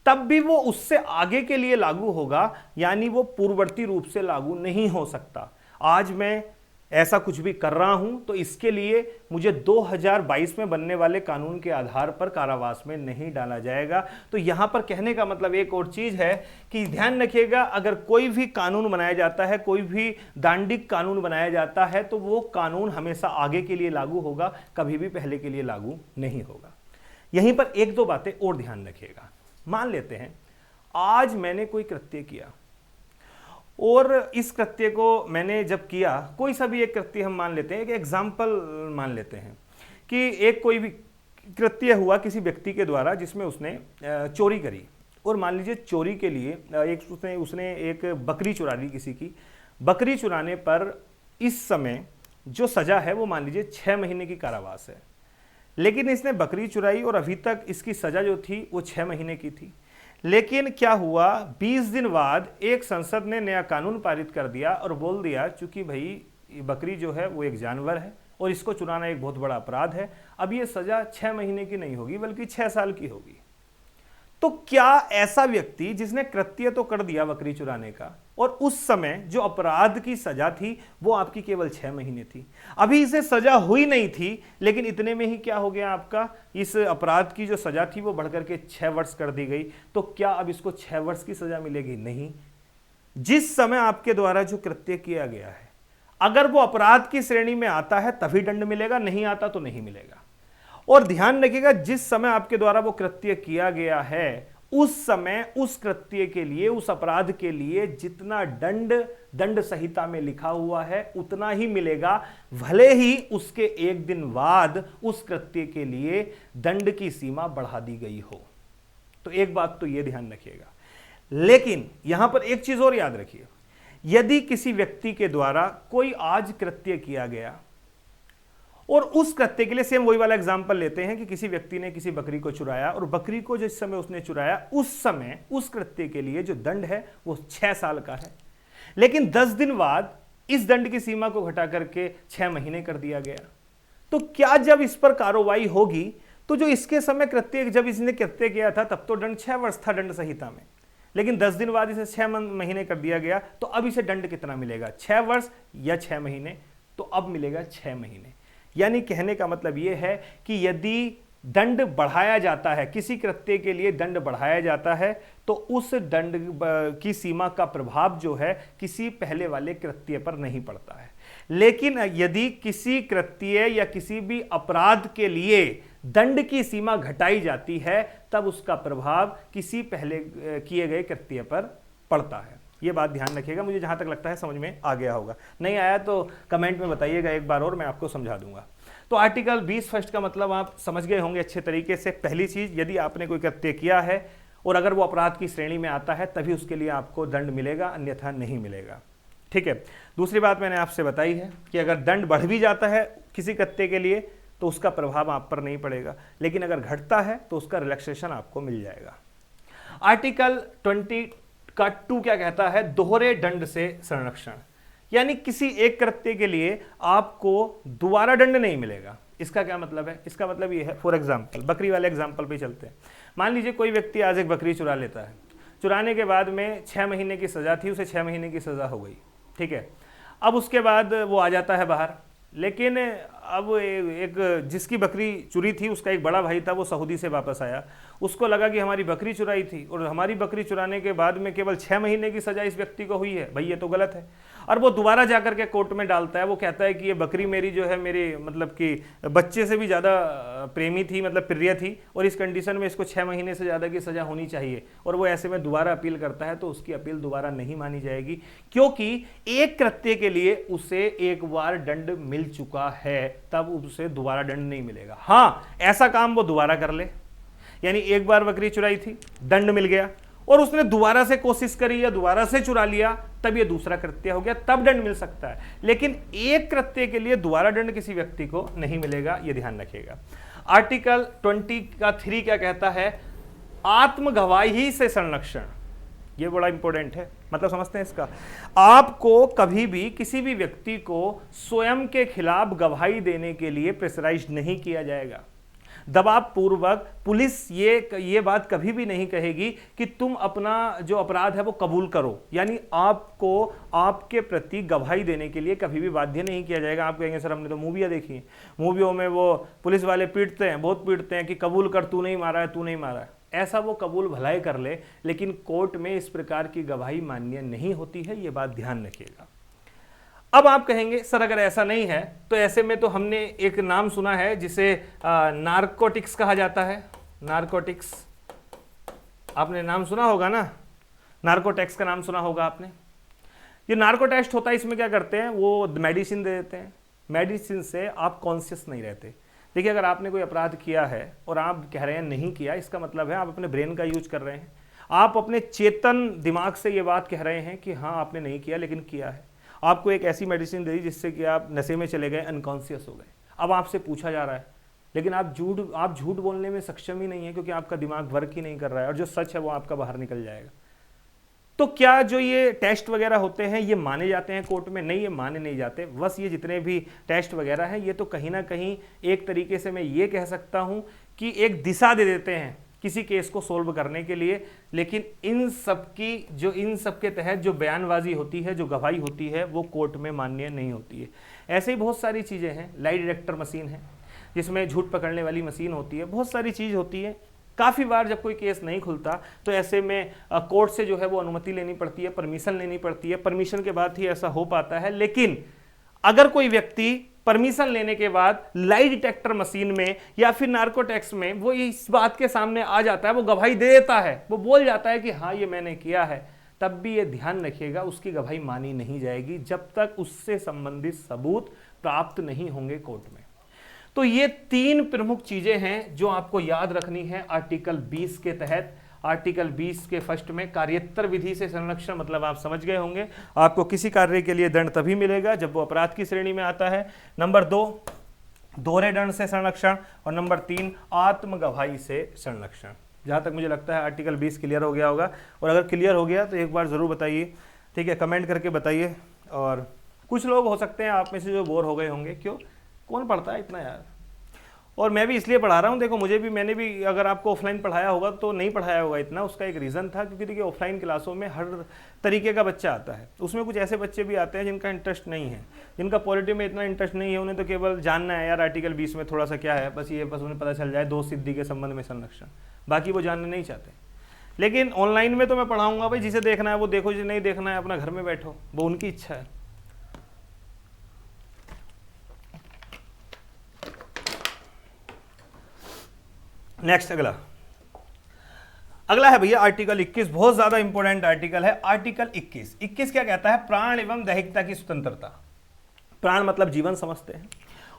तब भी वो उससे आगे के लिए लागू होगा, यानी वो पूर्ववर्ती रूप से लागू नहीं हो सकता। आज मैं ऐसा कुछ भी कर रहा हूं तो इसके लिए मुझे 2022 में बनने वाले कानून के आधार पर कारावास में नहीं डाला जाएगा। तो यहां पर कहने का मतलब एक और चीज है कि ध्यान रखिएगा, अगर कोई भी कानून बनाया जाता है, कोई भी दांडिक कानून बनाया जाता है, तो वो कानून हमेशा आगे के लिए लागू होगा, कभी भी पहले के लिए लागू नहीं होगा। यहीं पर 1-2 बातें और ध्यान रखिएगा। मान लेते हैं आज मैंने कोई कृत्य किया, और इस कृत्य को मैंने जब किया, कोई सा भी एक कृत्य हम मान लेते हैं, एक एग्जाम्पल मान लेते हैं कि एक कोई भी कृत्य हुआ किसी व्यक्ति के द्वारा जिसमें उसने चोरी करी, और मान लीजिए चोरी के लिए उसने एक बकरी चुरा ली किसी की। बकरी चुराने पर इस समय जो सजा है वो मान लीजिए 6 महीने की कारावास है, लेकिन इसने बकरी चुराई और अभी तक इसकी सजा जो थी वो 6 महीने की थी। लेकिन क्या हुआ, 20 दिन बाद एक संसद ने नया कानून पारित कर दिया और बोल दिया चूंकि भाई बकरी जो है वो एक जानवर है और इसको चुराना एक बहुत बड़ा अपराध है, अब ये सजा 6 महीने की नहीं होगी बल्कि 6 साल की होगी। तो क्या ऐसा व्यक्ति जिसने कृत्य तो कर दिया बकरी चुराने का और उस समय जो अपराध की सजा थी वो आपकी केवल 6 महीने थी। अभी इसे सजा हुई नहीं थी, लेकिन इतने में ही क्या हो गया, आपका इस अपराध की जो सजा थी वो बढ़कर के 6 वर्ष कर दी गई। तो क्या अब इसको 6 वर्ष की सजा मिलेगी? नहीं। जिस समय आपके द्वारा जो कृत्य किया गया है, अगर वो अपराध की श्रेणी में आता है तभी दंड मिलेगा, नहीं आता तो नहीं मिलेगा। और ध्यान रखिएगा, जिस समय आपके द्वारा वो कृत्य किया गया है उस समय उस कृत्य के लिए, उस अपराध के लिए जितना दंड संहिता में लिखा हुआ है उतना ही मिलेगा, भले ही उसके एक दिन बाद उस कृत्य के लिए दंड की सीमा बढ़ा दी गई हो। तो एक बात तो यह ध्यान रखिएगा। लेकिन यहां पर एक चीज और याद रखिए, यदि किसी व्यक्ति के द्वारा कोई आज कृत्य किया गया और उस कृत्य के लिए सेम वही वाला एग्जांपल लेते हैं कि किसी व्यक्ति ने किसी बकरी को चुराया और बकरी को जिस समय उसने चुराया उस समय उस कृत्य के लिए जो दंड है वो 6 साल का है, लेकिन 10 दिन बाद इस दंड की सीमा को घटा करके 6 महीने कर दिया गया। तो क्या जब इस पर कार्रवाई होगी तो जो इसके समय कृत्य, जब इसने कृत्य किया था तब तो दंड 6 वर्ष था दंड संहिता में, लेकिन 10 दिन बाद इसे 6 महीने कर दिया गया, तो अब इसे दंड कितना मिलेगा, 6 वर्ष या 6 महीने? तो अब मिलेगा 6 महीने। यानी कहने का मतलब यह है कि यदि दंड बढ़ाया जाता है, किसी कृत्य के लिए दंड बढ़ाया जाता है, तो उस दंड की सीमा का प्रभाव जो है किसी पहले वाले कृत्य पर नहीं पड़ता है। लेकिन यदि किसी कृत्य या किसी भी अपराध के लिए दंड की सीमा घटाई जाती है तब उसका प्रभाव किसी पहले किए गए कृत्य पर पड़ता है। यह बात ध्यान रखिएगा। मुझे जहां तक लगता है समझ में आ गया होगा, नहीं आया तो कमेंट में बताइएगा एक बार और, मैं आपको समझा दूंगा। तो आर्टिकल 20 फर्स्ट का मतलब आप समझ गए होंगे अच्छे तरीके से। पहली चीज, यदि आपने कोई कृत्य किया है और अगर वो अपराध की श्रेणी में आता है तभी उसके लिए आपको दंड मिलेगा, अन्यथा नहीं मिलेगा। ठीक है। दूसरी बात मैंने आपसे बताई है कि अगर दंड बढ़ भी जाता है किसी कृत्य के लिए तो उसका प्रभाव आप पर नहीं पड़ेगा, लेकिन अगर घटता है तो उसका रिलैक्सेशन आपको मिल जाएगा। आर्टिकल 20 का 2 क्या कहता है, दोहरे दंड से संरक्षण। यानी किसी एक कृत्य के लिए आपको दोबारा दंड नहीं मिलेगा। इसका क्या मतलब है? इसका मतलब ये है, फॉर एग्जांपल बकरी वाले एग्जांपल पे चलते हैं। मान लीजिए कोई व्यक्ति आज एक बकरी चुरा लेता है, चुराने के बाद में 6 महीने की सजा थी, उसे 6 महीने की सजा हो गई। ठीक है। अब उसके बाद वो आ जाता है बाहर, लेकिन अब एक जिसकी बकरी चुरी थी उसका एक बड़ा भाई था, वो सऊदी से वापस आया। उसको लगा कि हमारी बकरी चुराई थी और हमारी बकरी चुराने के बाद में केवल 6 महीने की सजा इस व्यक्ति को हुई है, भाई ये तो गलत है। और वो दोबारा जाकर के कोर्ट में डालता है, वो कहता है कि ये बकरी मेरी जो है मेरे मतलब कि बच्चे से भी ज़्यादा प्रेमी थी, मतलब प्रिय थी, और इस कंडीशन में इसको 6 महीने से ज़्यादा की सज़ा होनी चाहिए। और वो ऐसे में दोबारा अपील करता है, तो उसकी अपील दोबारा नहीं मानी जाएगी, क्योंकि एक कृत्य के लिए उसे एक बार दंड मिल चुका है, तब उसे दोबारा दंड नहीं मिलेगा। हाँ, ऐसा काम वो दोबारा कर ले, यानी एक बार बकरी चुराई थी, दंड मिल गया, और उसने दोबारा से कोशिश करी या दोबारा से चुरा लिया, तब ये दूसरा कृत्य हो गया, तब दंड मिल सकता है। लेकिन एक कृत्य के लिए दोबारा दंड किसी व्यक्ति को नहीं मिलेगा, ये ध्यान रखिएगा। आर्टिकल 20 का 3 क्या कहता है, आत्मगवाही से संरक्षण। ये बड़ा इंपॉर्टेंट है, मतलब समझते हैं इसका। आपको कभी भी किसी भी व्यक्ति को स्वयं के खिलाफ गवाही देने के लिए प्रेशराइज नहीं किया जाएगा। दबाव पूर्वक पुलिस ये बात कभी भी नहीं कहेगी कि तुम अपना जो अपराध है वो कबूल करो, यानी आपको आपके प्रति गवाही देने के लिए कभी भी बाध्य नहीं किया जाएगा। आप कहेंगे सर हमने तो मूवियाँ देखी हैं, मूवियों में वो पुलिस वाले पीटते हैं, बहुत पीटते हैं कि कबूल कर, तू नहीं मारा है, तू नहीं मारा है। ऐसा वो कबूल भलाई कर ले, लेकिन कोर्ट में इस प्रकार की गवाही मान्य नहीं होती है, ये बात ध्यान रखिएगा। अब आप कहेंगे सर अगर ऐसा नहीं है तो ऐसे में तो हमने एक नाम सुना है जिसे नारकोटिक्स कहा जाता है। नारकोटिक्स, आपने नाम सुना होगा ना, नार्कोटेक्स का नाम सुना होगा आपने। ये नार्को टेस्ट होता है, इसमें क्या करते हैं, वो मेडिसिन दे देते हैं, मेडिसिन से आप कॉन्शियस नहीं रहते। देखिए, अगर आपने कोई अपराध किया है और आप कह रहे हैं नहीं किया, इसका मतलब है आप अपने ब्रेन का यूज कर रहे हैं, आप अपने चेतन दिमाग से ये बात कह रहे हैं कि हाँ आपने नहीं किया लेकिन किया है। आपको एक ऐसी मेडिसिन दे दी जिससे कि आप नशे में चले गए, अनकॉन्शियस हो गए। अब आपसे पूछा जा रहा है, लेकिन आप झूठ बोलने में सक्षम ही नहीं है, क्योंकि आपका दिमाग वर्क ही नहीं कर रहा है, और जो सच है वो आपका बाहर निकल जाएगा। तो क्या जो ये टेस्ट वगैरह होते हैं ये माने जाते हैं कोर्ट में? नहीं, ये माने नहीं जाते। बस ये जितने भी टेस्ट वगैरह हैं ये तो कहीं ना कहीं एक तरीके से मैं ये कह सकता हूँ कि एक दिशा दे देते हैं किसी केस को सोल्व करने के लिए, लेकिन इन सब के तहत जो बयानबाजी होती है, जो गवाही होती है, वो कोर्ट में मान्य नहीं होती है। ऐसे ही बहुत सारी चीज़ें हैं, लाई डिटेक्टर मशीन है जिसमें झूठ पकड़ने वाली मशीन होती है, बहुत सारी चीज़ होती है। काफ़ी बार जब कोई केस नहीं खुलता तो ऐसे में कोर्ट से जो है वो अनुमति लेनी पड़ती है, परमिशन लेनी पड़ती है, परमिशन के बाद ही ऐसा हो पाता है। लेकिन अगर कोई व्यक्ति परमिशन लेने के बाद लाई डिटेक्टर मशीन में या फिर नार्कोटेक्स में वो इस बात के सामने आ जाता है, वो गवाही दे देता है, वो बोल जाता है कि हाँ ये मैंने किया है, तब भी ये ध्यान रखिएगा उसकी गवाही मानी नहीं जाएगी जब तक उससे संबंधित सबूत प्राप्त नहीं होंगे कोर्ट में। तो ये 3 प्रमुख चीजें हैं जो आपको याद रखनी है आर्टिकल 20 के तहत। आर्टिकल 20 के फर्स्ट में कार्यत्तर विधि से संरक्षण, मतलब आप समझ गए होंगे, आपको किसी कार्य के लिए दंड तभी मिलेगा जब वो अपराध की श्रेणी में आता है। नंबर 2 दोहरे दंड से संरक्षण, और नंबर 3 आत्मगवाही से संरक्षण। जहां तक मुझे लगता है आर्टिकल 20 क्लियर हो गया होगा, और अगर क्लियर हो गया तो एक बार जरूर बताइए, ठीक है, कमेंट करके बताइए। और कुछ लोग हो सकते हैं आप में से जो बोर हो गए होंगे, क्यों, कौन पढ़ता है इतना यार, और मैं भी इसलिए पढ़ा रहा हूँ। देखो मैंने भी अगर आपको ऑफलाइन पढ़ाया होगा तो नहीं पढ़ाया होगा इतना, उसका एक रीज़न था, क्योंकि देखिए ऑफलाइन क्लासों में हर तरीके का बच्चा आता है। उसमें कुछ ऐसे बच्चे भी आते हैं जिनका इंटरेस्ट नहीं है, जिनका पॉलिटी में इतना इंटरेस्ट नहीं है, उन्हें तो केवल जानना है यार आर्टिकल 20 में थोड़ा सा क्या है, बस उन्हें पता चल जाए दोष सिद्धि के संबंध में संरक्षण, बाकी वो जानना नहीं चाहते। लेकिन ऑनलाइन में तो मैं पढ़ाऊँगा भाई, जिसे देखना है वो देखो, जिसे नहीं देखना है अपना घर में बैठो, वो उनकी इच्छा है। नेक्स्ट अगला है भैया आर्टिकल 21, बहुत ज्यादा इंपॉर्टेंट आर्टिकल है। आर्टिकल 21 क्या कहता है, प्राण एवं दैहिकता की स्वतंत्रता। प्राण मतलब जीवन समझते हैं,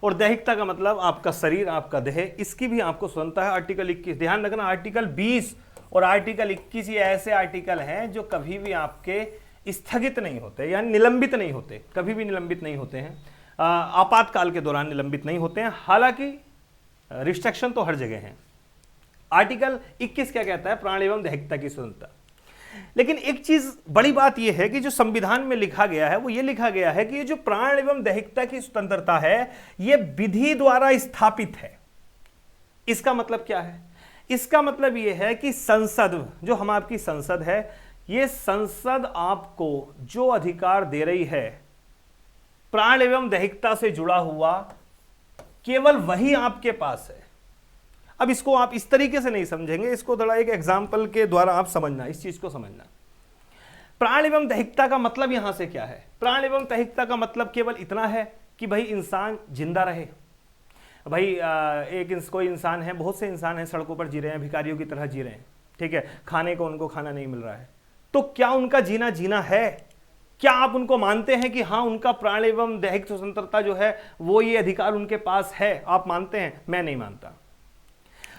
और दैहिकता का मतलब आपका शरीर, आपका देह, इसकी भी आपको स्वतंत्रता है। आर्टिकल 21 ध्यान रखना, आर्टिकल 20 और आर्टिकल 21 ये ऐसे आर्टिकल हैं जो कभी भी आपके स्थगित नहीं होते, यानी निलंबित नहीं होते, कभी भी निलंबित नहीं होते हैं, आपातकाल के दौरान निलंबित नहीं होते हैं। हालांकि रिस्ट्रिक्शन तो हर जगह है। आर्टिकल 21 क्या कहता है, प्राण एवं दैहिकता की स्वतंत्रता। लेकिन एक चीज बड़ी बात यह है कि जो संविधान में लिखा गया है वो ये लिखा गया है कि ये जो प्राण एवं दैहिकता की स्वतंत्रता है ये विधि द्वारा स्थापित है। इसका मतलब क्या है, इसका मतलब यह है कि संसद, जो हम आपकी संसद है, ये संसद आपको जो अधिकार दे रही है प्राण एवं दैहिकता से जुड़ा हुआ, केवल वही आपके पास है। अब इसको आप इस तरीके से नहीं समझेंगे, इसको थोड़ा एक एग्जाम्पल के द्वारा आप समझना, इस चीज को समझना। प्राण एवं दैहिकता का मतलब यहां से क्या है, प्राण एवं दैहिकता का मतलब केवल इतना है कि भाई इंसान जिंदा रहे। भाई कोई इंसान है, बहुत से इंसान हैं सड़कों पर जी रहे हैं, भिखारियों की तरह जी रहे हैं, ठीक है, खाने को उनको खाना नहीं मिल रहा है, तो क्या उनका जीना जीना है? क्या आप उनको मानते हैं कि हाँ उनका प्राण एवं दैहिक स्वतंत्रता जो है वो ये अधिकार उनके पास है? आप मानते हैं? मैं नहीं मानता।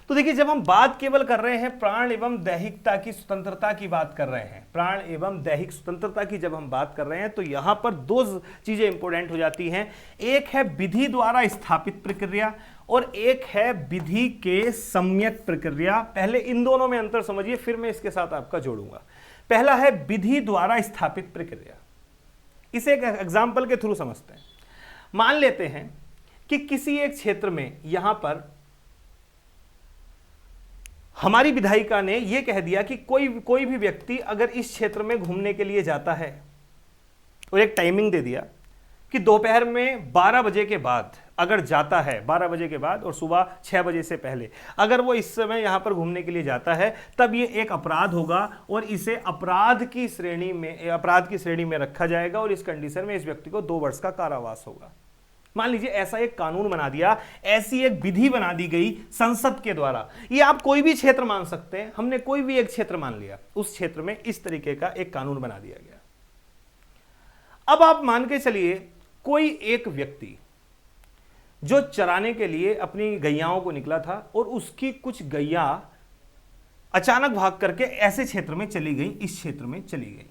तो देखिए, जब हम बात केवल कर रहे हैं प्राण एवं दैहिकता की स्वतंत्रता की बात कर रहे हैं, प्राण एवं दैहिक स्वतंत्रता की जब हम बात कर रहे हैं, तो यहां पर 2 चीजें इंपॉर्टेंट हो जाती हैं। एक है विधि द्वारा स्थापित प्रक्रिया और एक है विधि के सम्यक प्रक्रिया। पहले इन दोनों में अंतर समझिए, फिर मैं इसके साथ आपका जोड़ूंगा। पहला है विधि द्वारा स्थापित प्रक्रिया। इसे एक एग्जाम्पल के थ्रू समझते हैं। मान लेते हैं कि किसी एक क्षेत्र में यहां पर हमारी विधायिका ने यह कह दिया कि कोई भी व्यक्ति अगर इस क्षेत्र में घूमने के लिए जाता है, और एक टाइमिंग दे दिया कि दोपहर में 12 बजे के बाद अगर जाता है, 12 बजे के बाद और सुबह 6 बजे से पहले अगर वो इस समय यहां पर घूमने के लिए जाता है, तब ये एक अपराध होगा और इसे अपराध की श्रेणी में रखा जाएगा, और इस कंडीशन में इस व्यक्ति को 2 वर्ष का कारावास होगा। मान लीजिए ऐसा एक कानून बना दिया, ऐसी एक विधि बना दी गई संसद के द्वारा। ये आप कोई भी क्षेत्र मान सकते हैं, हमने कोई भी एक क्षेत्र मान लिया, उस क्षेत्र में इस तरीके का एक कानून बना दिया गया। अब आप मान के चलिए कोई एक व्यक्ति जो चराने के लिए अपनी गैयाओं को निकला था और उसकी कुछ गैया अचानक भाग करके ऐसे क्षेत्र में चली गई, इस क्षेत्र में चली गई,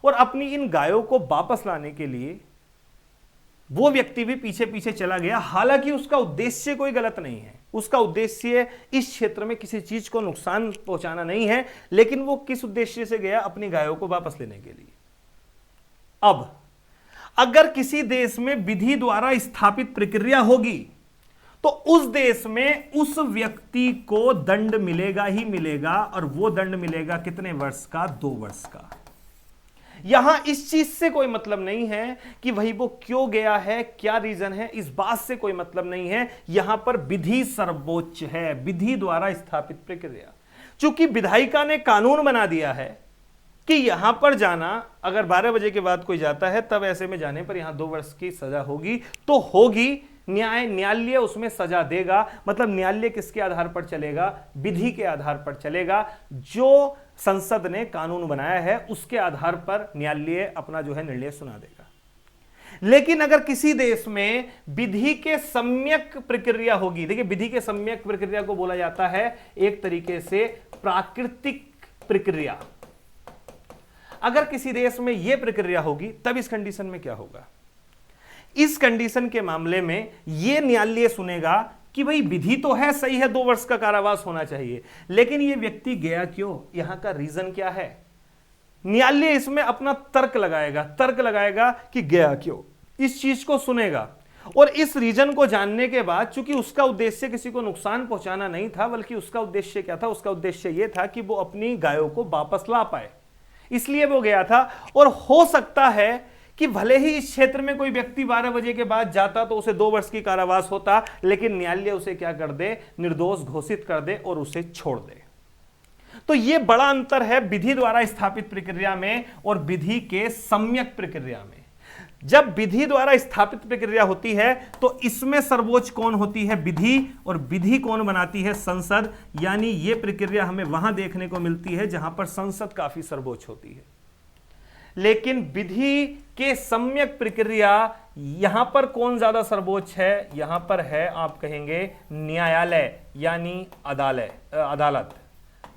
और अपनी इन गायों को वापस लाने के लिए वो व्यक्ति भी पीछे पीछे चला गया। हालांकि उसका उद्देश्य कोई गलत नहीं है, उसका उद्देश्य इस क्षेत्र में किसी चीज को नुकसान पहुंचाना नहीं है, लेकिन वो किस उद्देश्य से गया? अपनी गायों को वापस लेने के लिए। अब अगर किसी देश में विधि द्वारा स्थापित प्रक्रिया होगी तो उस देश में उस व्यक्ति को दंड मिलेगा ही मिलेगा, और वो दंड मिलेगा कितने वर्ष का? 2 वर्ष का। यहां इस चीज से कोई मतलब नहीं है कि वही वो क्यों गया है, क्या रीजन है, इस बात से कोई मतलब नहीं है। यहां पर विधि सर्वोच्च है, विधि द्वारा स्थापित प्रक्रिया। चूंकि विधायिका ने कानून बना दिया है कि यहां पर जाना, अगर 12 बजे के बाद कोई जाता है तब ऐसे में जाने पर यहां 2 वर्ष की सजा होगी, तो होगी। न्यायालय उसमें सजा देगा। मतलब न्यायालय किसके आधार पर चलेगा? विधि के आधार पर चलेगा। जो संसद ने कानून बनाया है उसके आधार पर न्यायालय अपना जो है निर्णय सुना देगा। लेकिन अगर किसी देश में विधि के सम्यक प्रक्रिया होगी, देखिए विधि के सम्यक प्रक्रिया को बोला जाता है एक तरीके से प्राकृतिक प्रक्रिया। अगर किसी देश में यह प्रक्रिया होगी तब इस कंडीशन में क्या होगा? इस कंडीशन के मामले में यह न्यायालय सुनेगा कि भाई विधि तो है, सही है, 2 वर्ष का कारावास होना चाहिए, लेकिन यह व्यक्ति गया क्यों, यहां का रीजन क्या है? न्यायालय इसमें अपना तर्क लगाएगा कि गया क्यों, इस चीज को सुनेगा। और इस रीजन को जानने के बाद, चूंकि उसका उद्देश्य किसी को नुकसान पहुंचाना नहीं था, बल्कि उसका उद्देश्य क्या था? उसका उद्देश्य यह था कि वो अपनी गायों को वापस ला पाए, इसलिए वो गया था। और हो सकता है कि भले ही इस क्षेत्र में कोई व्यक्ति 12 बजे के बाद जाता तो उसे 2 वर्ष की कारावास होता, लेकिन न्यायालय उसे क्या कर दे? निर्दोष घोषित कर दे और उसे छोड़ दे। तो यह बड़ा अंतर है विधि द्वारा स्थापित प्रक्रिया में और विधि के सम्यक प्रक्रिया में। जब विधि द्वारा स्थापित प्रक्रिया होती है तो इसमें सर्वोच्च कौन होती है? विधि। और विधि कौन बनाती है? संसद। यानी यह प्रक्रिया हमें वहां देखने को मिलती है जहां पर संसद काफी सर्वोच्च होती है। लेकिन विधि के सम्यक प्रक्रिया, यहां पर कौन ज्यादा सर्वोच्च है? यहां पर है, आप कहेंगे, न्यायालय, यानी अदालत।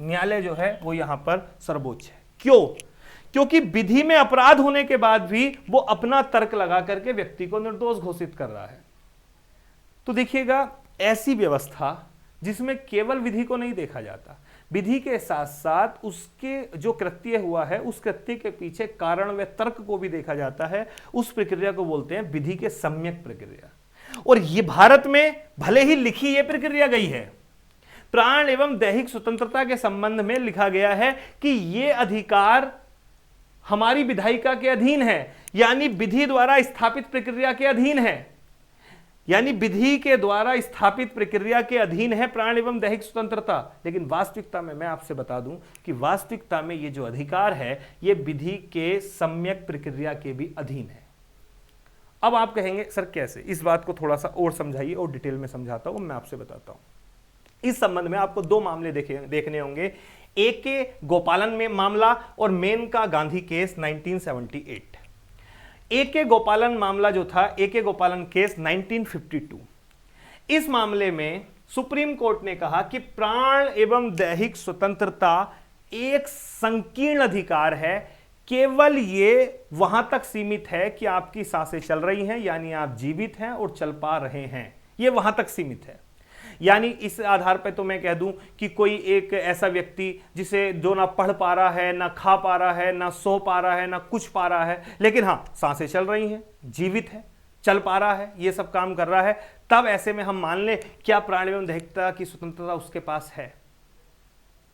न्यायालय जो है वो यहां पर सर्वोच्च है। क्यों? क्योंकि विधि में अपराध होने के बाद भी वो अपना तर्क लगा करके व्यक्ति को निर्दोष घोषित कर रहा है। तो देखिएगा, ऐसी व्यवस्था जिसमें केवल विधि को नहीं देखा जाता, विधि के साथ साथ उसके जो कृत्य हुआ है उस कृत्य के पीछे कारण व तर्क को भी देखा जाता है, उस प्रक्रिया को बोलते हैं विधि के सम्यक प्रक्रिया। और ये भारत में भले ही लिखी यह प्रक्रिया गई है, प्राण एवं दैहिक स्वतंत्रता के संबंध में लिखा गया है कि यह अधिकार हमारी विधायिका के अधीन है, यानी विधि द्वारा स्थापित प्रक्रिया के अधीन है, यानी विधि के द्वारा स्थापित प्रक्रिया के अधीन है प्राण एवं दैहिक स्वतंत्रता। लेकिन वास्तविकता में मैं आपसे बता दूं कि वास्तविकता में ये जो अधिकार है ये विधि के सम्यक प्रक्रिया के भी अधीन है। अब आप कहेंगे सर कैसे? इस बात को थोड़ा सा और समझाइए, और डिटेल में समझाता हूं, मैं आपसे बताता हूं। इस संबंध में आपको 2 मामले देखने होंगे, एक के गोपालन में मामला और मेनका गांधी केस 1978। एक के गोपालन मामला जो था, एक के गोपालन केस 1952। इस मामले में सुप्रीम कोर्ट ने कहा कि प्राण एवं दैहिक स्वतंत्रता एक संकीर्ण अधिकार है, केवल ये वहां तक सीमित है कि आपकी सांसें चल रही हैं, यानी आप जीवित हैं और चल पा रहे हैं, ये वहां तक सीमित है। यानी इस आधार पर तो मैं कह दूं कि कोई एक ऐसा व्यक्ति जिसे जो ना पढ़ पा रहा है, ना खा पा रहा है, ना सो पा रहा है, ना कुछ पा रहा है, लेकिन हाँ सांसें चल रही हैं, जीवित है, चल पा रहा है, ये सब काम कर रहा है, तब ऐसे में हम मान लें क्या प्राण एवं दैहिकता की स्वतंत्रता उसके पास है?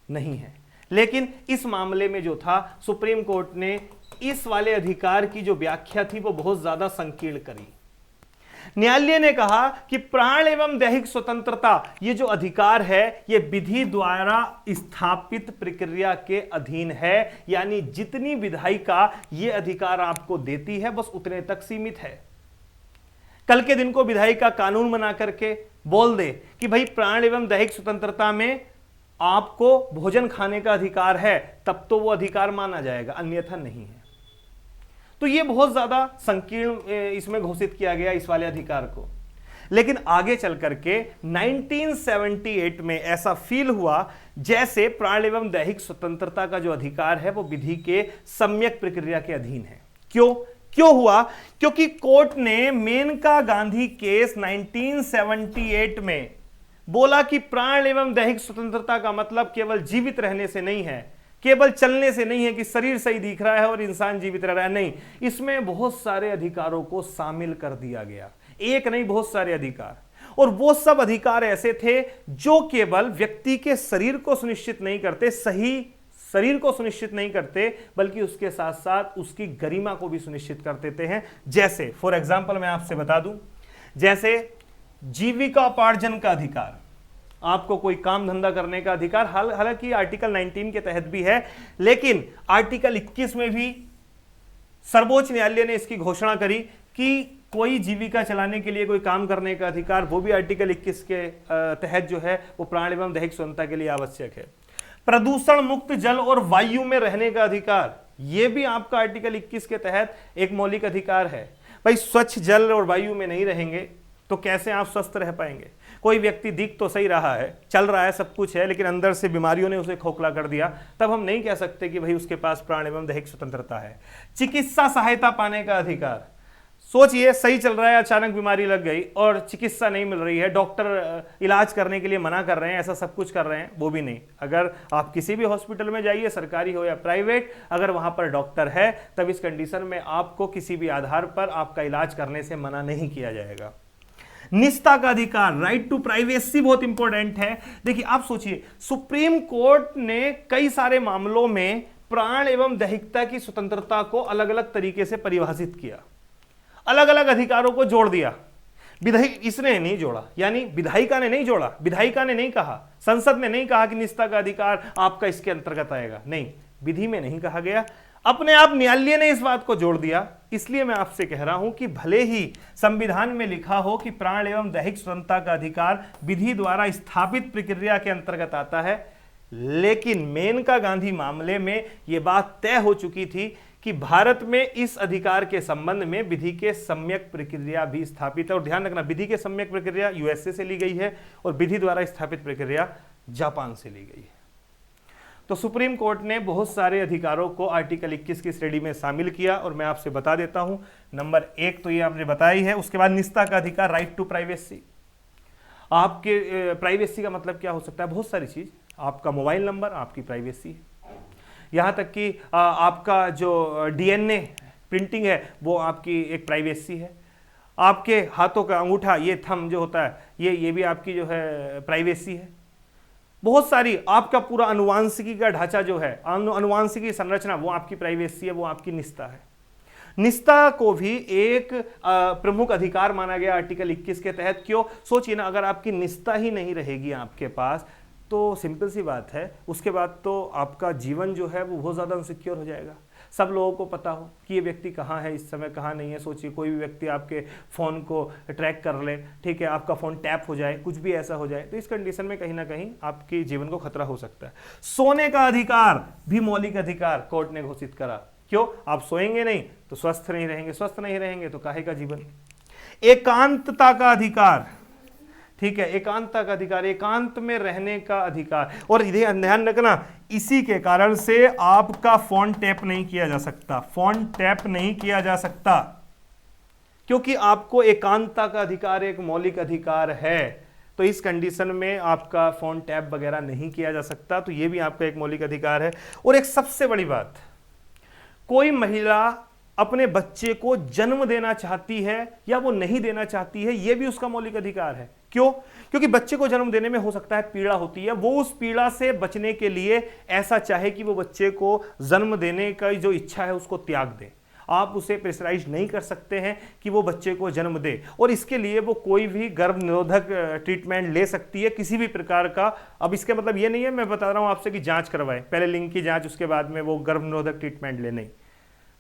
नहीं है। लेकिन इस मामले में जो था, सुप्रीम कोर्ट ने इस वाले अधिकार की जो व्याख्या थी वो बहुत ज्यादा संकीर्ण करी। न्यायालय ने कहा कि प्राण एवं दैहिक स्वतंत्रता ये जो अधिकार है ये विधि द्वारा स्थापित प्रक्रिया के अधीन है, यानी जितनी विधायिका ये अधिकार आपको देती है बस उतने तक सीमित है। कल के दिन को विधायिका कानून बना करके बोल दे कि भाई प्राण एवं दैहिक स्वतंत्रता में आपको भोजन खाने का अधिकार है, तब तो वो अधिकार माना जाएगा, अन्यथा नहीं है। तो ये बहुत ज्यादा संकीर्ण इसमें घोषित किया गया इस वाले अधिकार को। लेकिन आगे चल करके 1978 में ऐसा फील हुआ जैसे प्राण एवं दैहिक स्वतंत्रता का जो अधिकार है वो विधि के सम्यक प्रक्रिया के अधीन है। क्यों हुआ? क्योंकि कोर्ट ने मेनका गांधी केस 1978 में बोला कि प्राण एवं दैहिक स्वतंत्रता का मतलब केवल जीवित रहने से नहीं है, केवल चलने से नहीं है कि शरीर सही दिख रहा है और इंसान जीवित रह रहा है, नहीं, इसमें बहुत सारे अधिकारों को शामिल कर दिया गया, एक नहीं बहुत सारे अधिकार। और वो सब अधिकार ऐसे थे जो केवल व्यक्ति के शरीर को सुनिश्चित नहीं करते, सही शरीर को सुनिश्चित नहीं करते, बल्कि उसके साथ साथ उसकी गरिमा को भी सुनिश्चित कर देते हैं। जैसे फॉर एग्जाम्पल मैं आपसे बता दूं, जैसे जीविकोपार्जन का अधिकार, आपको कोई काम धंधा करने का अधिकार, हालांकि आर्टिकल 19 के तहत भी है, लेकिन आर्टिकल 21 में भी सर्वोच्च न्यायालय ने इसकी घोषणा करी कि कोई जीविका चलाने के लिए कोई काम करने का अधिकार, वो भी आर्टिकल 21 के तहत जो है वो प्राण एवं दैहिक स्वतंत्रता के लिए आवश्यक है। प्रदूषण मुक्त जल और वायु में रहने का अधिकार, यह भी आपका आर्टिकल 21 के तहत एक मौलिक अधिकार है। भाई स्वच्छ जल और वायु में नहीं रहेंगे तो कैसे आप स्वस्थ रह पाएंगे? कोई व्यक्ति दिख तो सही रहा है, चल रहा है, सब कुछ है, लेकिन अंदर से बीमारियों ने उसे खोखला कर दिया, तब हम नहीं कह सकते कि भाई उसके पास प्राण एवं दैहिक स्वतंत्रता है। चिकित्सा सहायता पाने का अधिकार, सोचिए सही चल रहा है, अचानक बीमारी लग गई और चिकित्सा नहीं मिल रही है, डॉक्टर इलाज करने के लिए मना कर रहे हैं, ऐसा सब कुछ कर रहे हैं, वो भी नहीं। अगर आप किसी भी हॉस्पिटल में जाइए, सरकारी हो या प्राइवेट, अगर वहां पर डॉक्टर है तब इस कंडीशन में आपको किसी भी आधार पर आपका इलाज करने से मना नहीं किया जाएगा। निजता का अधिकार, राइट टू प्राइवेसी बहुत इंपॉर्टेंट है। देखिए आप सोचिए, सुप्रीम कोर्ट ने कई सारे मामलों में प्राण एवं दैहिकता की स्वतंत्रता को अलग अलग तरीके से परिभाषित किया, अलग अलग अधिकारों को जोड़ दिया। विधायक इसने नहीं जोड़ा, यानी विधायिका ने नहीं जोड़ा, विधायिका ने नहीं कहा, संसद ने नहीं कहा कि निजता का अधिकार आपका इसके अंतर्गत आएगा, नहीं, विधि में नहीं कहा गया, अपने आप न्यायालय ने इस बात को जोड़ दिया। इसलिए मैं आपसे कह रहा हूं कि भले ही संविधान में लिखा हो कि प्राण एवं दैहिक स्वतंत्रता का अधिकार विधि द्वारा स्थापित प्रक्रिया के अंतर्गत आता है, लेकिन मेनका गांधी मामले में यह बात तय हो चुकी थी कि भारत में इस अधिकार के संबंध में विधि के सम्यक प्रक्रिया भी स्थापित है। और ध्यान रखना, विधि के सम्यक प्रक्रिया यूएसए से ली गई है और विधि द्वारा स्थापित प्रक्रिया जापान से ली गई है। तो सुप्रीम कोर्ट ने बहुत सारे अधिकारों को आर्टिकल 21 की श्रेणी में शामिल किया और मैं आपसे बता देता हूं। नंबर 1 तो ये आपने बताई है। उसके बाद निजता का अधिकार, राइट टू प्राइवेसी। आपके प्राइवेसी का मतलब क्या हो सकता है? बहुत सारी चीज, आपका मोबाइल नंबर आपकी प्राइवेसी है, यहां तक कि आपका जो डीएनए प्रिंटिंग है वो आपकी एक प्राइवेसी है, आपके हाथों का अंगूठा, ये थंब जो होता है, ये भी आपकी जो है प्राइवेसी है। बहुत सारी, आपका पूरा अनुवांशिकी का ढांचा जो है, अनुवांशिकी संरचना, वो आपकी प्राइवेसी है, वो आपकी निजता है। निजता को भी एक प्रमुख अधिकार माना गया आर्टिकल 21 के तहत। क्यों? सोचिए ना, अगर आपकी निजता ही नहीं रहेगी आपके पास तो सिंपल सी बात है, उसके बाद तो आपका जीवन जो है वो बहुत ज़्यादा अनसिक्योर हो जाएगा। सब लोगों को पता हो कि ये व्यक्ति कहाँ है इस समय, कहाँ नहीं है। सोचिए कोई भी व्यक्ति आपके फ़ोन को ट्रैक कर ले, ठीक है, आपका फ़ोन टैप हो जाए, कुछ भी ऐसा हो जाए, तो इस कंडीशन में कहीं ना कहीं आपके जीवन को खतरा हो सकता है। सोने का अधिकार भी मौलिक अधिकार कोर्ट ने घोषित करा। क्यों? आप सोएंगे नहीं तो स्वस्थ नहीं रहेंगे, स्वस्थ नहीं रहेंगे तो काहे का जीवन। एकांतता का अधिकार, ठीक है, एकांतता का अधिकार, एकांत में रहने का अधिकार। और ध्यान रखना, इसी के कारण से आपका फोन टैप नहीं किया जा सकता, फोन टैप नहीं किया जा सकता, क्योंकि आपको एकांतता का अधिकार एक मौलिक अधिकार है। तो इस कंडीशन में आपका फोन टैप वगैरह नहीं किया जा सकता, तो यह भी आपका एक मौलिक अधिकार है। और एक सबसे बड़ी बात, कोई महिला अपने बच्चे को जन्म देना चाहती है या वो नहीं देना चाहती है, यह भी उसका मौलिक अधिकार है। क्यों? क्योंकि बच्चे को जन्म देने में हो सकता है पीड़ा होती है, वो उस पीड़ा से बचने के लिए ऐसा चाहे कि वो बच्चे को जन्म देने का जो इच्छा है उसको त्याग दे। आप उसे प्रेशराइज नहीं कर सकते हैं कि वो बच्चे को जन्म दे, और इसके लिए वो कोई भी गर्भ निरोधक ट्रीटमेंट ले सकती है किसी भी प्रकार का। अब इसके मतलब ये नहीं है मैं बता रहा हूं आपसे कि जांच करवाए, पहले लिंग की जांच, उसके बाद में वो गर्भ निरोधक ट्रीटमेंट ले, नहीं।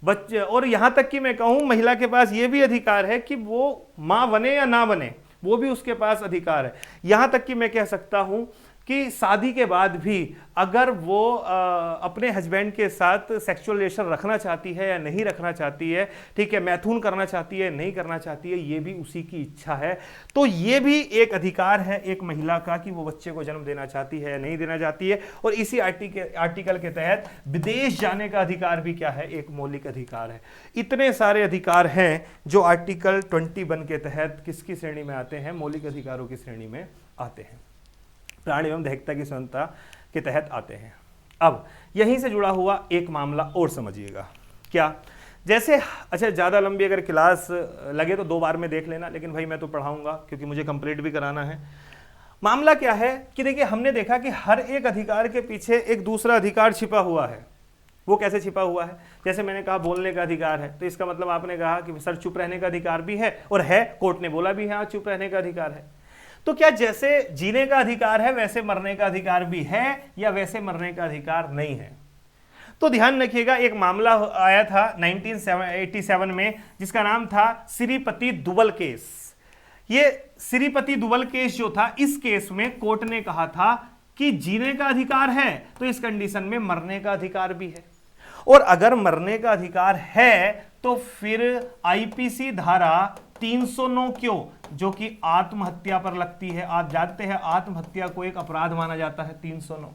बच्चे, और यहां तक कि मैं कहूं महिला के पास यह भी अधिकार है कि वो मां बने या ना बने, वो भी उसके पास अधिकार है। यहां तक कि मैं कह सकता हूं कि शादी के बाद भी अगर वो अपने हस्बैंड के साथ सेक्सुअल रिलेशन रखना चाहती है या नहीं रखना चाहती है, ठीक है, मैथुन करना चाहती है नहीं करना चाहती है, ये भी उसी की इच्छा है। तो ये भी एक अधिकार है एक महिला का कि वो बच्चे को जन्म देना चाहती है या नहीं देना चाहती है। और इसी आर्टिकल के तहत विदेश जाने का अधिकार भी क्या है? एक मौलिक अधिकार है। इतने सारे अधिकार हैं जो आर्टिकल 21 के तहत किसकी श्रेणी में आते हैं? मौलिक अधिकारों की श्रेणी में आते हैं, प्राण एवं दैहिकता की स्वतंत्रता के तहत आते हैं। अब यहीं से जुड़ा हुआ एक मामला और समझिएगा। क्या? जैसे अच्छा, ज़्यादा लंबी अगर क्लास लगे तो 2 बार में देख लेना, लेकिन भाई मैं तो पढ़ाऊंगा क्योंकि मुझे कंप्लीट भी कराना है। मामला क्या है कि देखिए, हमने देखा कि हर एक अधिकार के पीछे एक दूसरा अधिकार छिपा हुआ है। वो कैसे छिपा हुआ है? जैसे मैंने कहा बोलने का अधिकार है, तो इसका मतलब आपने कहा कि सर चुप रहने का अधिकार भी है, और है, कोर्ट ने बोला भी है हाँ चुप रहने का अधिकार है। तो क्या जैसे जीने का अधिकार है वैसे मरने का अधिकार भी है, या वैसे मरने का अधिकार नहीं है? तो ध्यान रखिएगा, एक मामला आया था 1987 में जिसका नाम था श्रीपति दुबल केस। ये श्रीपति दुबल केस जो था, इस केस में कोर्ट ने कहा था कि जीने का अधिकार है तो इस कंडीशन में मरने का अधिकार भी है, और अगर मरने का अधिकार है तो फिर आईपीसी धारा 309 क्यों, जो कि आत्महत्या पर लगती है। आप जानते हैं आत्महत्या को एक अपराध माना जाता है 309,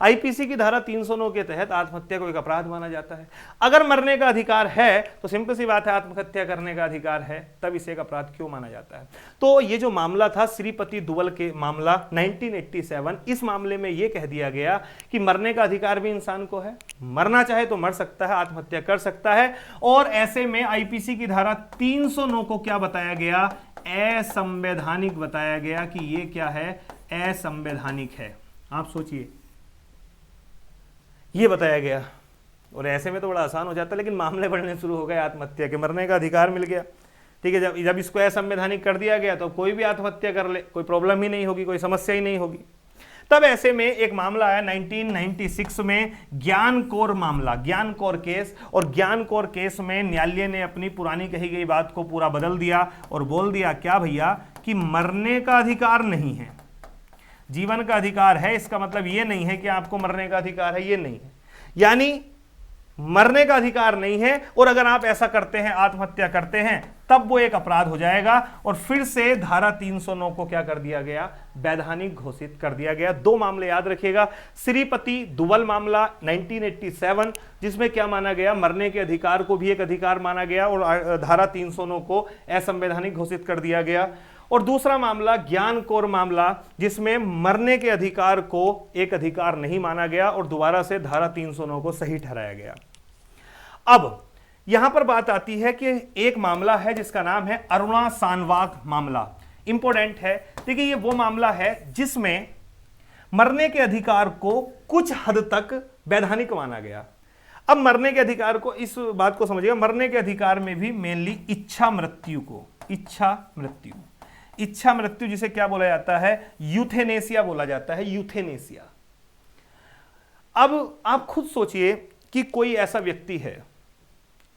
आईपीसी की धारा 309 के तहत आत्महत्या को एक अपराध माना जाता है। अगर मरने का अधिकार है तो सिंपल सी बात है आत्महत्या करने का अधिकार है, तब इसे एक अपराध क्यों माना जाता है? तो ये जो मामला था श्रीपति दुबल के मामला 1987, इस मामले में ये कह दिया गया कि मरने का अधिकार भी इंसान को है, मरना चाहे तो मर सकता है, आत्महत्या कर सकता है। और ऐसे में आईपीसी की धारा 309 को क्या बताया गया? असंवैधानिक बताया गया कि ये क्या है? असंवैधानिक है। आप सोचिए, ये बताया गया, और ऐसे में तो बड़ा आसान हो जाता है, लेकिन मामले बढ़ने शुरू हो गए आत्महत्या के। मरने का अधिकार मिल गया, ठीक है, जब इसको असंवैधानिक कर दिया गया तो कोई भी आत्महत्या कर ले, कोई प्रॉब्लम ही नहीं होगी, कोई समस्या ही नहीं होगी। तब ऐसे में एक मामला आया 1996 में, ज्ञान कौर मामला, ज्ञान कौर केस। और ज्ञान कौर केस में न्यायालय ने अपनी पुरानी कही गई बात को पूरा बदल दिया और बोल दिया क्या भैया, कि मरने का अधिकार नहीं है, जीवन का अधिकार है। इसका मतलब ये नहीं है कि आपको मरने का अधिकार है, ये नहीं है, यानी मरने का अधिकार नहीं है, और अगर आप ऐसा करते हैं, आत्महत्या करते हैं, तब वो एक अपराध हो जाएगा। और फिर से धारा 309 को क्या कर दिया गया? वैधानिक घोषित कर दिया गया। 2 मामले याद रखिएगा, श्रीपति दुबल मामला 1987, जिसमें क्या माना गया? मरने के अधिकार को भी एक अधिकार माना गया, और धारा 309 को असंवैधानिक घोषित कर दिया गया। और दूसरा मामला ज्ञान कौर मामला, जिसमें मरने के अधिकार को एक अधिकार नहीं माना गया, और दोबारा से धारा 309 को सही ठहराया गया। अब यहां पर बात आती है कि एक मामला है जिसका नाम है अरुणा सानवाग मामला, इंपॉर्टेंट है। देखिए, ये वो मामला है जिसमें मरने के अधिकार को कुछ हद तक वैधानिक माना गया। अब मरने के अधिकार को, इस बात को समझिएगा, मरने के अधिकार में भी मेनली इच्छा मृत्यु को, इच्छा मृत्यु जिसे क्या बोला जाता है? यूथेनेसिया बोला जाता है, यूथेनेसिया। अब आप खुद सोचिए कि कोई ऐसा व्यक्ति है